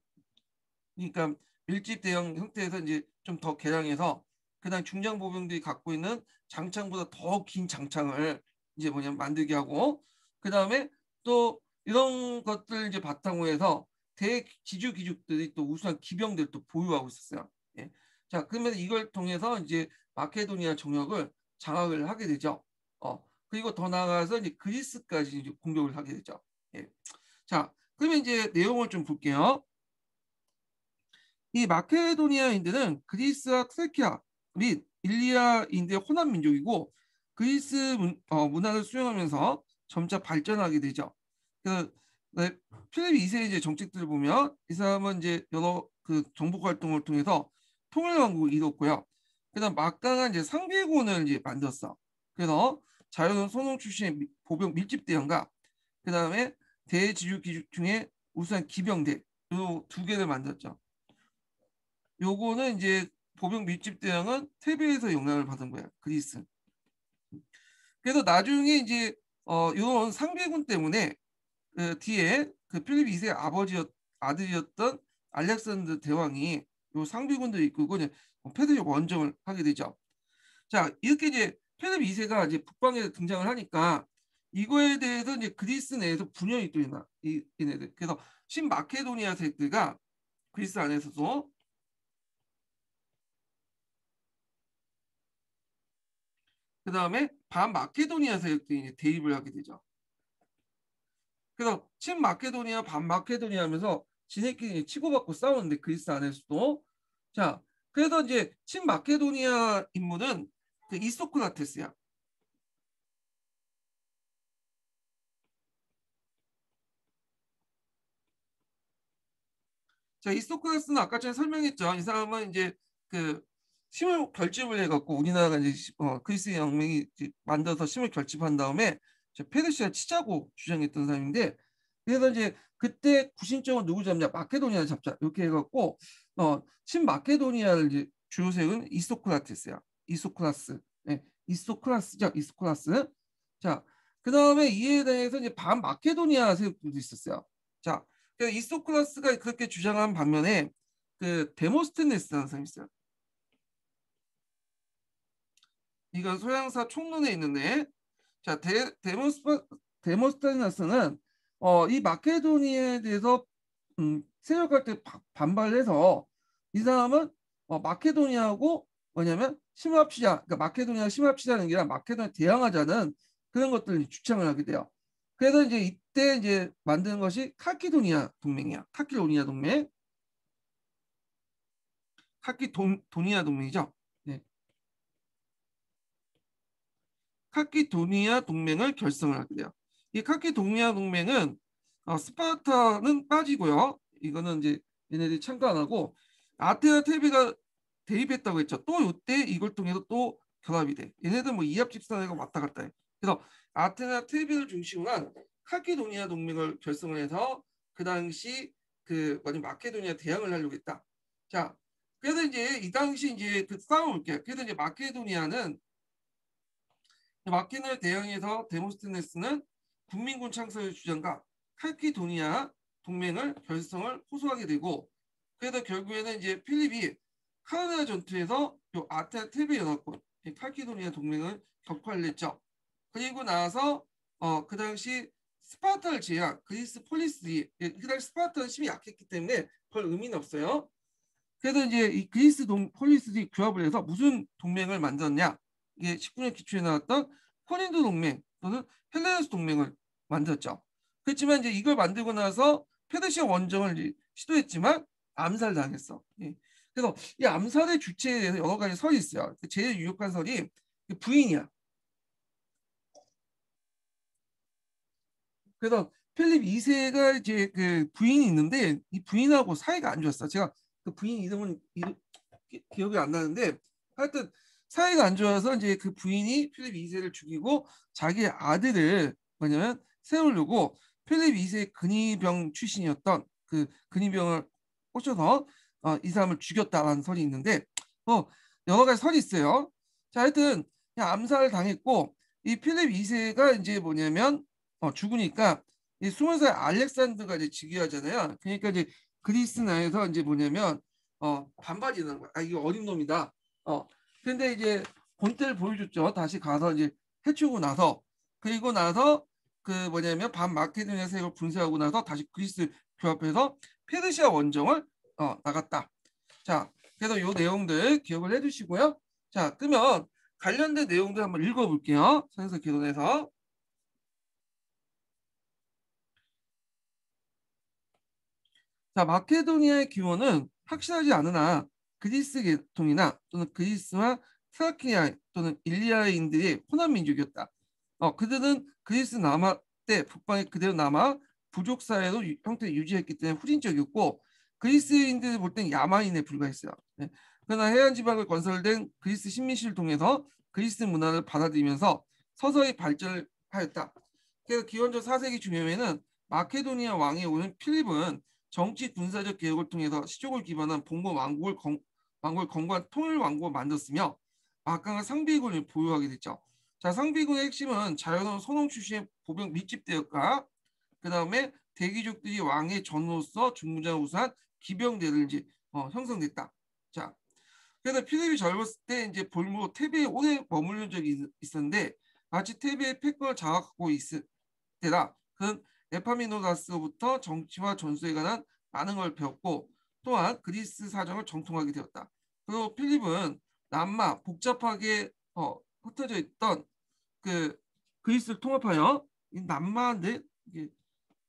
그러니까 밀집 대형 형태에서 이제 좀 더 개량해서 그다음 중장 보병들이 갖고 있는 장창보다 더 긴 장창을 이제 뭐냐면 만들게 하고 그다음에 또 이런 것들 이제 바탕으로 해서 대지주 귀족들이 또 우수한 기병들을 또 보유하고 있었어요. 예. 자, 그러면 이걸 통해서 이제 마케도니아 정역을 장악을 하게 되죠. 그리고 더 나아가서 이제 그리스까지 이제 공격을 하게 되죠. 예. 자, 그러면 이제 내용을 좀 볼게요. 이 마케도니아인들은 그리스와 트레키아 및 일리아인들의 혼합 민족이고 그리스 문화를 수용하면서 점차 발전하게 되죠. 그 네, 필립 2세 이제 정책들을 보면 이 사람은 이제 여러 그 정복 활동을 통해서 통일 왕국을 이뤘고요. 그다음 막강한 이제 상비군을 이제 만들었어. 그래서 자유로운 소농 출신의 보병 밀집 대원과 그 다음에 대지주 기준 중에 우수한 기병대 요 두 개를 만들었죠. 요거는 이제 보병 밀집 대원은 테베에서 영향을 받은 거야. 그리스. 그래서 나중에 이제 이런 상비군 때문에 그 뒤에 그 필립 2세 아들이었던 알렉산더 대왕이 요 상비군들을 이끌고 이제 페르시아 원정을 하게 되죠. 자, 이렇게 이제 필립 2세가 이제 북방에 등장을 하니까 이거에 대해서 이제 그리스 내에서 분열이 또 있나 얘네들. 그래서 신마케도니아 세력들과 그리스 안에서도 그 다음에 반마케도니아 세력들이 이제 대립을 하게 되죠. 그래서 친마케도니아 반마케도니아 하면서 지네끼리 치고받고 싸우는데 그리스 안에서도 자 그래서 이제 친마케도니아 인물은 그 이소크라테스야. 자 이소크라테스는 아까 전에 설명했죠. 이 사람은 이제 그 심을 결집을 해갖고 우리나라가 이제 그리스 영맹이 만들어서 심을 결집한 다음에 페르시아 치자고 주장했던 사람인데 그래서 이제 그때 구심점은 누구 잡냐 마케도니아 잡자 이렇게 해갖고 신마케도니아를 이제 주요 세운 이소크라테스야. 이소크라스. 네, 이소크라스죠. 이소크라스. 자, 그 다음에 이에 대해서 이제 반마케도니아 세력들도 있었어요. 자, 그래서 이소크라스가 그렇게 주장한 반면에 그 데모스테네스라는 사람이 있어요. 이건 서양사 총론에 있는데 자 데모스테네스는 이 마케도니아에 대해서 세력할 때 반발해서 이 사람은 마케도니아하고 뭐냐면 심합시자, 그러니까 마케도니아 심합시자는 게 아니라 마케도니아 대항하자는 그런 것들을 주창을 하게 돼요. 그래서 이제 이때 이제 만드는 것이 칼키도니아 동맹이야. 칼키도니아 동맹, 칼키도니아 동맹이죠. 네. 칼키도니아 동맹을 결성을 하게 돼요. 이 칼키도니아 동맹은 스파르타는 빠지고요. 이거는 이제 얘네들이 참가 안 하고 아테네 테베가 대입했다고 했죠. 또 이때 이걸 통해서 또 결합이 돼. 얘네들 뭐 이합 집산해가 왔다 갔다 해. 그래서 아테네 테베를 중심으로 한 칼키도니아 동맹을 결성을 해서 그 당시 그 뭐지 마케도니아 대항을 하려고 했다. 자, 그래서 이제 이 당시 이제 그 싸움을 볼게요. 그래서 이제 마케도니아는 마케도니아 대항에서 데모스테네스는 국민군 창설의 주장과 칼키도니아 동맹을 결성을 호소하게 되고 그래서 결국에는 이제 필립이 카르네아 전투에서 요 아테네 테베 연합군 칼키도니아 동맹을 격파를 했죠. 그리고 나서 그 당시 스파르타를 제외한 그리스 폴리스들이 그 당시 스파르타는 힘이 약했기 때문에 별 의미는 없어요. 그래서 이제 이 그리스 폴리스들이 규합을 해서 무슨 동맹을 만들었냐? 이게 19년 기초에 나왔던 코린도 동맹 또는 헬레네스 동맹을 만들었죠. 그렇지만 이제 이걸 만들고 나서 페르시아 원정을 이제 시도했지만 암살당했어. 예. 그래서 이 암살의 주체에 대해서 여러 가지 설이 있어요. 제일 유력한 설이 부인이야. 그래서 필립 2세가 이제 그 부인이 있는데 이 부인하고 사이가 안 좋았어. 제가 그 부인 이름은 기억이 안 나는데 하여튼 사이가 안 좋아서 이제 그 부인이 필립 2세를 죽이고 자기 아들을 뭐냐면 세우려고 필립 2세 근위병 출신이었던 그 근위병을 꽂혀서 이 사람을 죽였다라는 설이 있는데 여러 가지 설이 있어요. 자 하여튼 암살을 당했고 이 필립 2세가 이제 뭐냐면 죽으니까 이 20살 알렉산더가 이제 즉위하잖아요. 그러니까 이제 그리스 내에서 이제 뭐냐면 반발이 되는 거야. 아 이거 어린 놈이다. 근데 이제 본때를 보여줬죠. 다시 가서 이제 해치우고 나서 그리고 나서 그 뭐냐면 반마케도니아 세력을 분쇄하고 나서 다시 그리스 교합해서 페르시아 원정을 나갔다. 자, 그래서 요 내용들 기억을 해두시고요. 자, 그러면 관련된 내용들 한번 읽어볼게요. 선에서 개론해서. 자, 마케도니아의 규모는 확실하지 않으나 그리스 계통이나 또는 그리스와 트라키아 또는 일리아인들의 호남 민족이었다. 그들은 그리스 남하 때 북방에 그대로 남아 부족 사회로 형태를 유지했기 때문에 후진적이었고 그리스인들을 볼 땐 야만인에 불과했어요. 네. 그러나 해안 지방을 건설된 그리스 식민시를 통해서 그리스 문화를 받아들이면서 서서히 발전하였다. 그래서 기원전 4세기 중엽에는 마케도니아 왕이 오는 필립은 정치 군사적 개혁을 통해서 시족을 기반한 봉건 왕국을 건고한 통일 왕국을 만들었으며 막강한 상비군을 보유하게 됐죠. 자, 상비군의 핵심은 자연원 선홍 출신의 보병 밀집대역과 그 다음에 대귀족들이 왕의 전우로서 중무장을 우수한 기병대를 이제 형성됐다. 자, 그래서 필립이 젊었을 때 이제 볼모로 테베에 오래 머무른 적이 있었는데 마치 테베의 패권을 장악하고 있을 때라 그는 에파미노다스로부터 정치와 전술에 관한 많은 걸 배웠고 또한 그리스 사정을 정통하게 되었다. 그리고 필립은 남마 복잡하게 흩어져 있던 그 그리스를 통합하여 이 남마인데 이게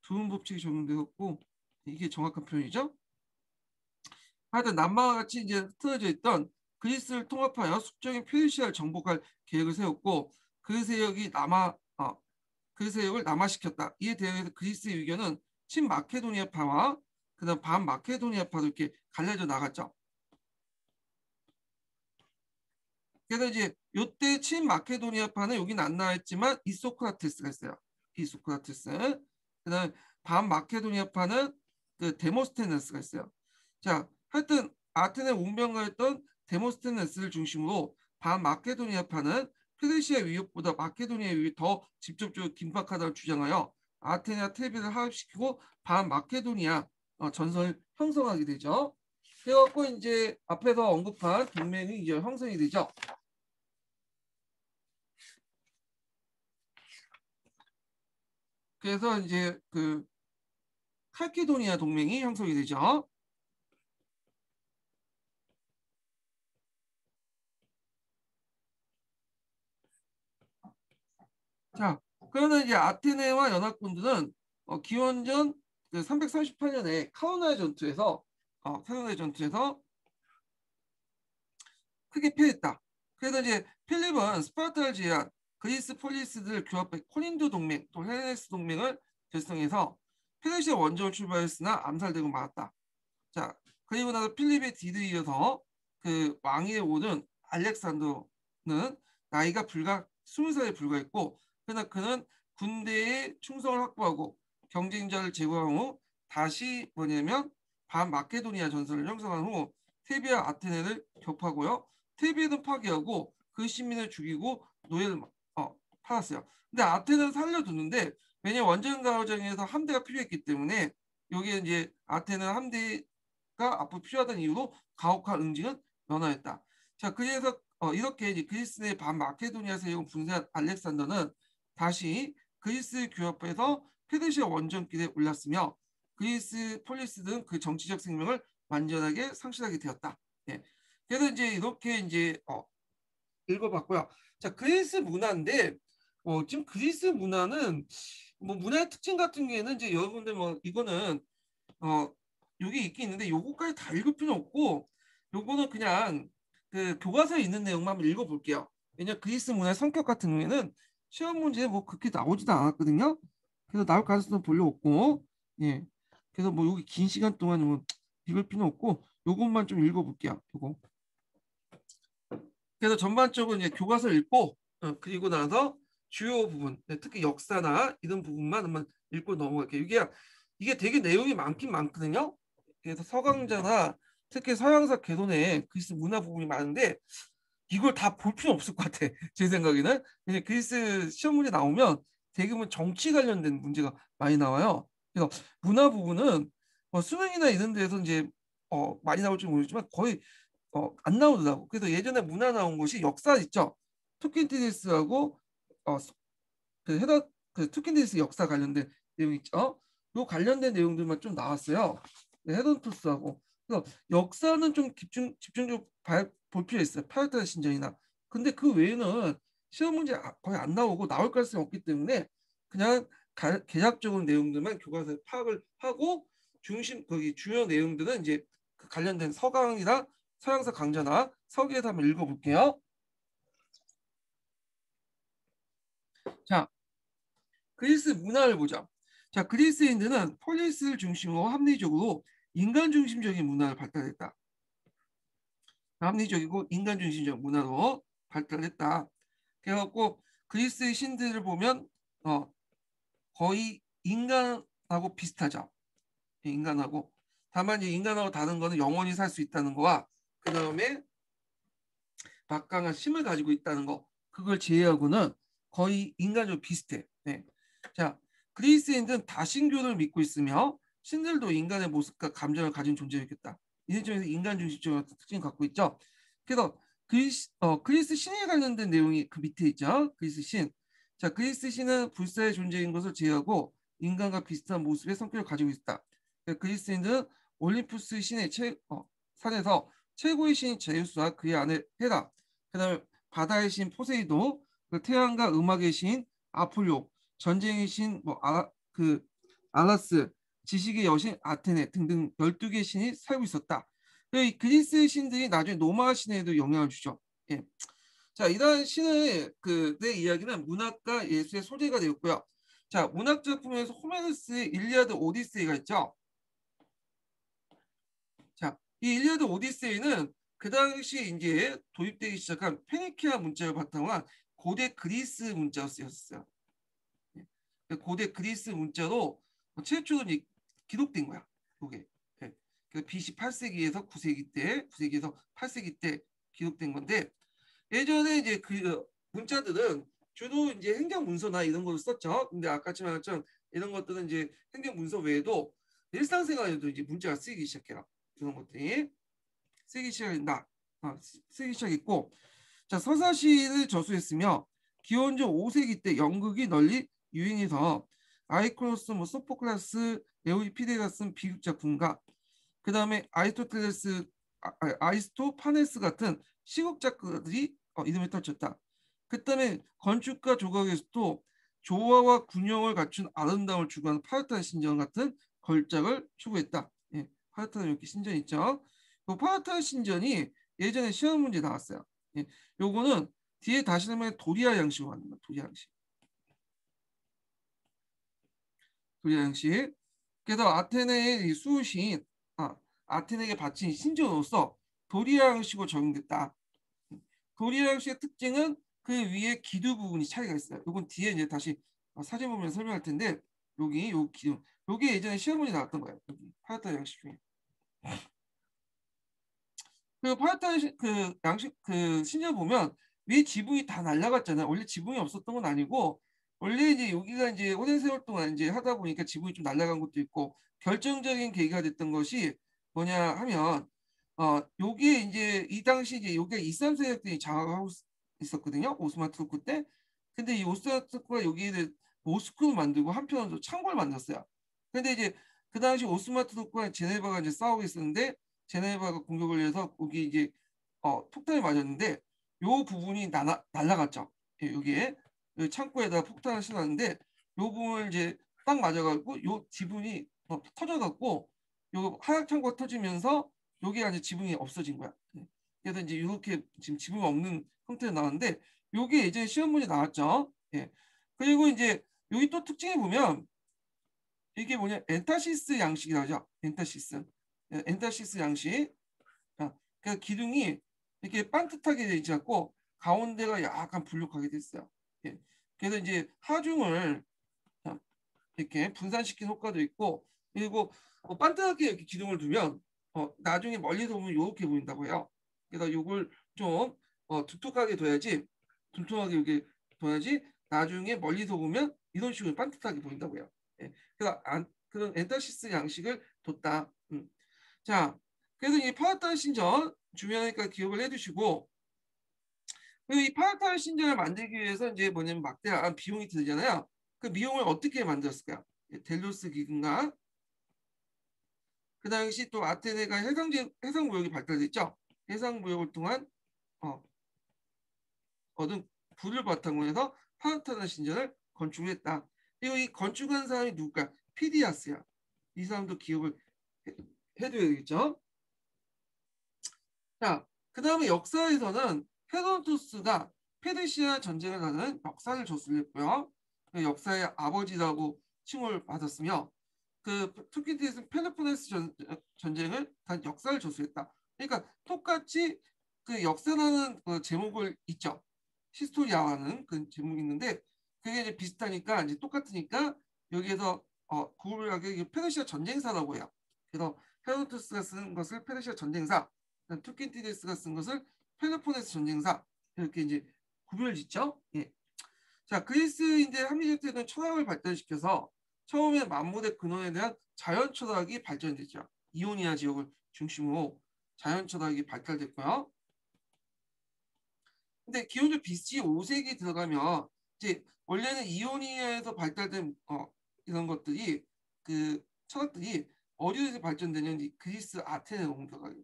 두음 법칙이 적용되었고 이게 정확한 표현이죠. 하여튼 남마와 같이 이제 흩어져 있던 그리스를 통합하여 숙적인 페르시아를 정복할 계획을 세웠고 그 세력이 그 세력을 남하시켰다. 이에 대해서 그리스의 의견은 친마케도니아파와 그다음 반마케도니아파도 이렇게 갈려져 나갔죠. 그래서 이제 이때 친마케도니아파는 여기는 안 나와있지만 이소크라테스가 있어요. 이소크라테스. 그다음 반마케도니아파는 그 데모스테네스가 있어요. 자, 하여튼 아테네 운명가였던 데모스테네스를 중심으로 반마케도니아파는 페르시아 위협보다 마케도니아 위협이 더 직접적으로 긴박하다고 주장하여 아테네와 테베를 하합시키고 반마케도니아 전선을 형성하게 되죠. 그래갖고 이제 앞에서 언급한 동맹이 이제 형성이 되죠. 그래서 이제 그 칼키도니아 동맹이 형성이 되죠. 자, 그러면 이제 아테네와 연합군들은 기원전 그 338년에 카오나의 전투에서 크게 패했다. 그래서 이제 필립은 스파르타를 제외한 그리스 폴리스들을 규합해 코린도 동맹 또 헬레네스 동맹을 결성해서 페르시아 원정을 출발했으나 암살되고 말았다. 자, 그리고 나서 필립의 뒤를 이어서 그 왕위에 오른 알렉산더는 나이가 불과 20살에 불과했고 그러나 그는 군대에 충성을 확보하고 경쟁자를 제거한 후 다시 뭐냐면 반마케도니아 전선을 형성한 후 테비아 아테네를 격파하고요. 테비는 파괴하고 그 시민을 죽이고 노예를 팔았어요. 근데 아테네는 살려두는데 왜냐면 원전 가호정에서 함대가 필요했기 때문에 여기에 이제 아테네 함대가 앞으로 필요하다는 이유로 가혹한 응징은 면하였다. 자, 그래서 이렇게 이제 그리스 내 반마케도니아 세력을 분쇄한 알렉산더는 다시 그리스 규합해서 페르시아 원정길에 올랐으며 그리스 폴리스 등 그 정치적 생명을 완전하게 상실하게 되었다. 예. 그래서 이제 이렇게 이제 읽어봤고요. 자, 그리스 문화인데 지금 그리스 문화는 뭐 문화의 특징 같은 경우에는 이제 여러분들 뭐 이거는 어 여기 있긴 있는데 요거까지 다 읽을 필요 없고 요거는 그냥 그 교과서에 있는 내용만 한번 읽어볼게요. 왜냐 그리스 문화의 성격 같은 경우에는 시험 문제에 뭐 그렇게 나오지도 않았거든요. 그래서 나올 가능성은 별로 없고 예. 그래서 뭐 여기 긴 시간 동안 뭐 읽을 필요 없고 요것만 좀 읽어볼게요. 요거. 그래서 전반적으로 이제 교과서를 읽고 그리고 나서 주요 부분, 특히 역사나 이런 부분만 한번 읽고 넘어갈게요. 이게 되게 내용이 많긴 많거든요. 그래서 서강자나 특히 서양사 개론에 그리스 문화 부분이 많은데 이걸 다 볼 필요 없을 것 같아. 제 생각에는. 왜냐 그리스 시험 문제 나오면 대부분 정치 관련된 문제가 많이 나와요. 그래서 문화 부분은 수능이나 이런 데서 이제 많이 나올지 모르지만 거의 안 나오더라고. 그래서 예전에 문화 나온 곳이 역사 있죠. 투킨디디스하고 어, 그 헤더 그 투킨디디스 역사 관련된 내용 있죠. 요 관련된 내용들만 좀 나왔어요. 네, 헤돈토스하고. 그래서 역사는 좀 집중적으로 볼 필요 있어요. 파르타 신전이나. 근데 그 외에는 시험 문제 거의 안 나오고 나올 가능성이 없기 때문에 그냥 개략적인 내용들만 교과서에 파악을 하고 거기 주요 내용들은 이제 그 관련된 서강이나 서양사 강좌나 서기에서 한번 읽어볼게요. 자, 그리스 문화를 보자. 자, 그리스인들은 폴리스를 중심으로 합리적으로 인간 중심적인 문화를 발달했다. 합리적이고 인간 중심적 문화로 발달했다. 그래갖고 그리스의 신들을 보면 거의 인간하고 비슷하죠. 인간하고. 다만 이 인간하고 다른 거는 영원히 살 수 있다는 거와 그 다음에 막강한 힘을 가지고 있다는 거, 그걸 제외하고는 거의 인간좀 비슷해. 네. 자, 그리스인들은 다신교를 믿고 있으며 신들도 인간의 모습과 감정을 가진 존재였겠다. 이런 점에서 인간 중심적인 특징을 갖고 있죠. 그래서 그리스 신에 관련된 내용이 그 밑에 있죠. 그리스 신. 자, 그리스 신은 불사의 존재인 것을 제외하고 인간과 비슷한 모습의 성격을 가지고 있다. 그리스인들은 올림푸스 신의 산에서 최고의 신인 제우스와 그의 아내 헤라, 그다음에 바다의 신 포세이돈, 그 태양과 음악의 신 아폴로, 전쟁의 신그 알라스, 지식의 여신 아테네 등등 12개의 신이 살고 있었다. 이 그리스 신들이 나중에 로마 신에도 영향을 주죠. 예. 자, 이러한 신의 내 이야기는 문학과 예술의 소재가 되었고요. 자, 문학 작품에서 호메로스의 일리아드 오디세이가 있죠. 자, 이 일리아드 오디세이는 그 당시 이제 도입되기 시작한 페니키아 문자를 바탕으로 한 고대 그리스 문자로 쓰였어요. 고대 그리스 문자로 최초로 기록된 거야. 이게 BC 8세기에서 9세기 때, 9세기에서 8세기 때 기록된 건데, 예전에 이제 그 문자들은 주로 이제 행정 문서나 이런 걸로 썼죠. 근데 아까 말했던 이런 것들은 이제 행정 문서 외에도 일상생활에도 이제 문자가 쓰이기 시작해요. 이런 것들이 쓰기 시작한다. 쓰기 시작했고, 자, 서사시를 저술했으며 기원전 5세기 때 연극이 널리 유행해서 아이코노스, 소포클라스, 에우리피데가 쓴 비극 작품과 그 다음에 아리스토파네스 같은 시국 작가들이 이름을 떨쳤다. 그 다음에 건축가 조각에서도 조화와 균형을 갖춘 아름다움을 추구하는 파르타르 신전 같은 걸작을 추구했다. 예, 파르타르 이렇게 신전 있죠. 그 파르타르 신전이 예전에 시험 문제 나왔어요. 예, 요거는 뒤에 다시 하면 도리아 양식으로 만든 도리아 양식. 도리아 양식. 그래서 아테네의 수호신, 아테네에게 바친 신전으로서 도리아 양식으로 적용됐다. 도리아 양식의 특징은 그 위에 기둥 부분이 차이가 있어요. 이건 뒤에 이제 다시 사진 보면 설명할 텐데 여기 요 기둥, 요게 예전에 시험 문제 나왔던 거예요. 여기 파르타르 양식 중에. 그 파르타르 그 양식 그 신전 보면 위에 지붕이 다 날라갔잖아요. 원래 지붕이 없었던 건 아니고 원래 이제 여기가 이제 오랜 세월 동안 이제 하다 보니까 지붕이 좀 날라간 것도 있고 결정적인 계기가 됐던 것이 뭐냐 하면 요게 이제 이 당시 이제 요게 이슬람 세력들이 장악하고 있었거든요. 오스만 투르크 때. 근데 이 오스만 투르크가 여기에 모스크를 만들고 한편으로 창고를 만들었어요. 근데 이제 그 당시 오스만 투르크와 제네바가 이제 싸우고 있었는데 제네바가 공격을 해서 거기 이제 폭탄이 맞았는데 요 부분이 날라갔죠. 예, 여기에 여기 창고에다 폭탄을 쏘았는데 요 부분을 이제 딱 맞아가지고 요 지붕이 터져갖고 요 하약 창고가 터지면서 여기가 이제 지붕이 없어진 거야. 예. 그래서 이제 이렇게 지금 지붕이 없는 형태로 나왔는데 요게 예전에 시험 문제 나왔죠. 예. 그리고 이제 여기 또 특징이 보면 이게 뭐냐 엔타시스 양식이라죠. 엔타시스. 예, 엔타시스 양식. 그 기둥이 이렇게 반듯하게 되지 않고 가운데가 약간 불룩하게 됐어요. 예. 그래서 이제 하중을 이렇게 분산시킨 효과도 있고 그리고 반듯하게 이렇게 기둥을 두면 나중에 멀리서 보면 이렇게 보인다고 해요. 그래서 이걸 좀 두툼하게 둬야지 둔통하게 이렇게 둬야지 나중에 멀리서 보면 이런 식으로 반듯하게 보인다고 해요. 예. 그래서 그런 엔타시스 양식을 뒀다. 자, 그래서 이 파라타르 신전 중요하니까 기억을 해두시고 그리고 이 파라타르 신전을 만들기 위해서 이제 뭐냐면 막대한 비용이 들잖아요. 그 비용을 어떻게 만들었을까요? 델로스 기금과 그 당시 또 아테네가 해상무역이 발달됐죠. 해상무역을 통한 얻은 부를 바탕으로 해서 파라타르 신전을 건축했다. 그리고 이 건축한 사람이 누굴까? 피디아스야. 이 사람도 기억을 해둬야 되겠죠. 자, 그 다음에 역사에서는 헤로도투스가 페르시아 전쟁을 가는 역사를 저술했고요. 그 역사의 아버지라고 칭호를 받았으며 그 투키디스 펠로폰네스 전쟁을 단 역사를 저술했다. 그러니까 똑같이 그 역사라는 그 제목을 있죠. 히스토리아라는 그 제목이 있는데 그게 이제 비슷하니까 이제 똑같으니까 여기에서 구글하게 페르시아 전쟁사라고 해요. 그래서 헤로도트스가 쓴 것을 페르시아 전쟁사, 투킨티데스가 쓴 것을 펠로폰네스 전쟁사 이렇게 이제 구별을 짓죠. 예. 자, 그리스 이제 합리적 때는 철학을 발달시켜서 처음에 만물의 근원에 대한 자연 철학이 발전됐죠. 이오니아 지역을 중심으로 자연 철학이 발달됐고요. 근데 기원전 BC 5세기 들어가면 이제 원래는 이오니아에서 발달된 이런 것들이 그 철학들이 어디에서 발전되냐면 그리스 아테네로 옮겨가요.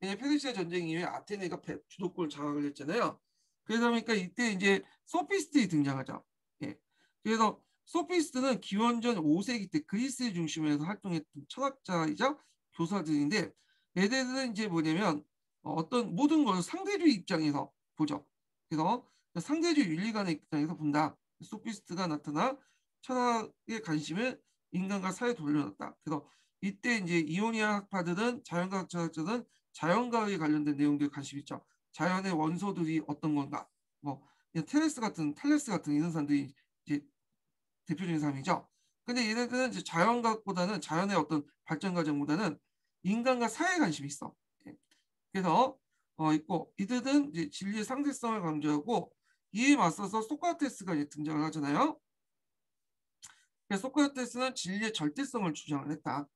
왜냐면 페르시아 전쟁 이후에 아테네가 주도권을 장악을 했잖아요. 그러다 보니까 이때 이제 소피스트들이 등장하죠. 예. 그래서 소피스트는 기원전 5세기 때 그리스를 중심으로 해서 활동했던 철학자이자 교사들인데 얘네들은 이제 뭐냐면 어떤 모든 것을 상대주의 입장에서 보죠. 그래서 상대주의 윤리관의 입장에서 본다. 소피스트가 나타나 철학의 관심을 인간과 사회에 돌려놨다. 그래서 이때 이제 이오니아 학파들은 자연과학 철학자들은 자연과학에 관련된 내용들에 관심 있죠. 자연의 원소들이 어떤 건가. 뭐 탈레스 같은 이런 사람들이 이제 대표적인 사람이죠. 근데 얘네들은 이제 자연과학보다는 자연의 어떤 발전 과정보다는 인간과 사회에 관심이 있어. 예. 그래서 있고 이들은 이제 진리의 상대성을 강조하고 이에 맞서서 소크라테스가 이제 등장을 하잖아요. 그래서 소크라테스는 진리의 절대성을 주장을 했다.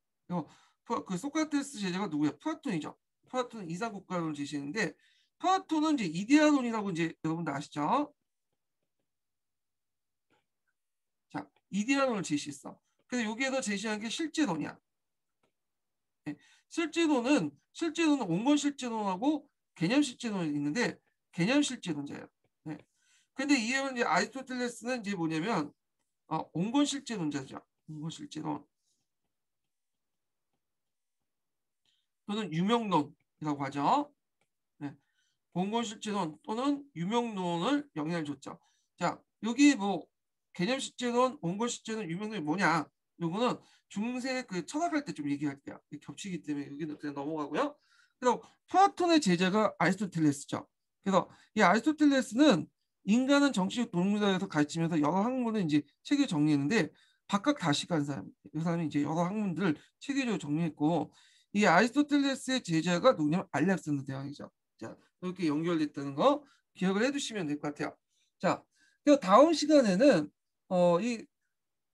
그 소크라테스 제자가 누구야? 플라톤이죠. 플라톤은 이상국가론을 제시했는데 플라톤은 이제 이데아론이라고 이제 여러분들 아시죠? 자, 이데아론을 제시했어. 그래서 여기에서 제시한 게 실제론이야. 네. 실제론은 온건 실제론하고 개념 실제론이 있는데 개념 실제론자예요. 네. 근데 이에 이제 아리스토텔레스는 이제 뭐냐면 온건 실제론자죠. 온건 실제론 또는 유명론이라고 하죠. 네. 온건 실제론 또는 유명론을 영향을 줬죠. 자, 여기 뭐 개념 실제론, 온건 실제론, 유명론이 뭐냐? 요거는 중세 그 철학할 때 좀 얘기할게요. 겹치기 때문에 여기는 그냥 넘어가고요. 그래서 플라톤의 제자가 아리스토텔레스죠. 그래서 이 아리스토텔레스는 인간은 정치적 동물이라고 가르치면서 여러 학문을 이제 체계 정리했는데 박학 다시간 사람, 이 사람이 이제 여러 학문들을 체계적으로 정리했고 이 아리스토텔레스의 제자가 누구냐면 알렉산더 대왕이죠. 자, 이렇게 연결됐다는 거 기억을 해두시면 될 것 같아요. 자, 그리고 다음 시간에는 이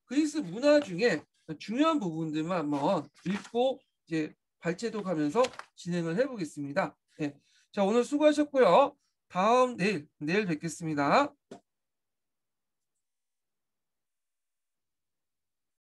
그리스 문화 중에 중요한 부분들만 한번 읽고 이제 발제독하면서 진행을 해보겠습니다. 네. 자, 오늘 수고하셨고요. 내일 뵙겠습니다.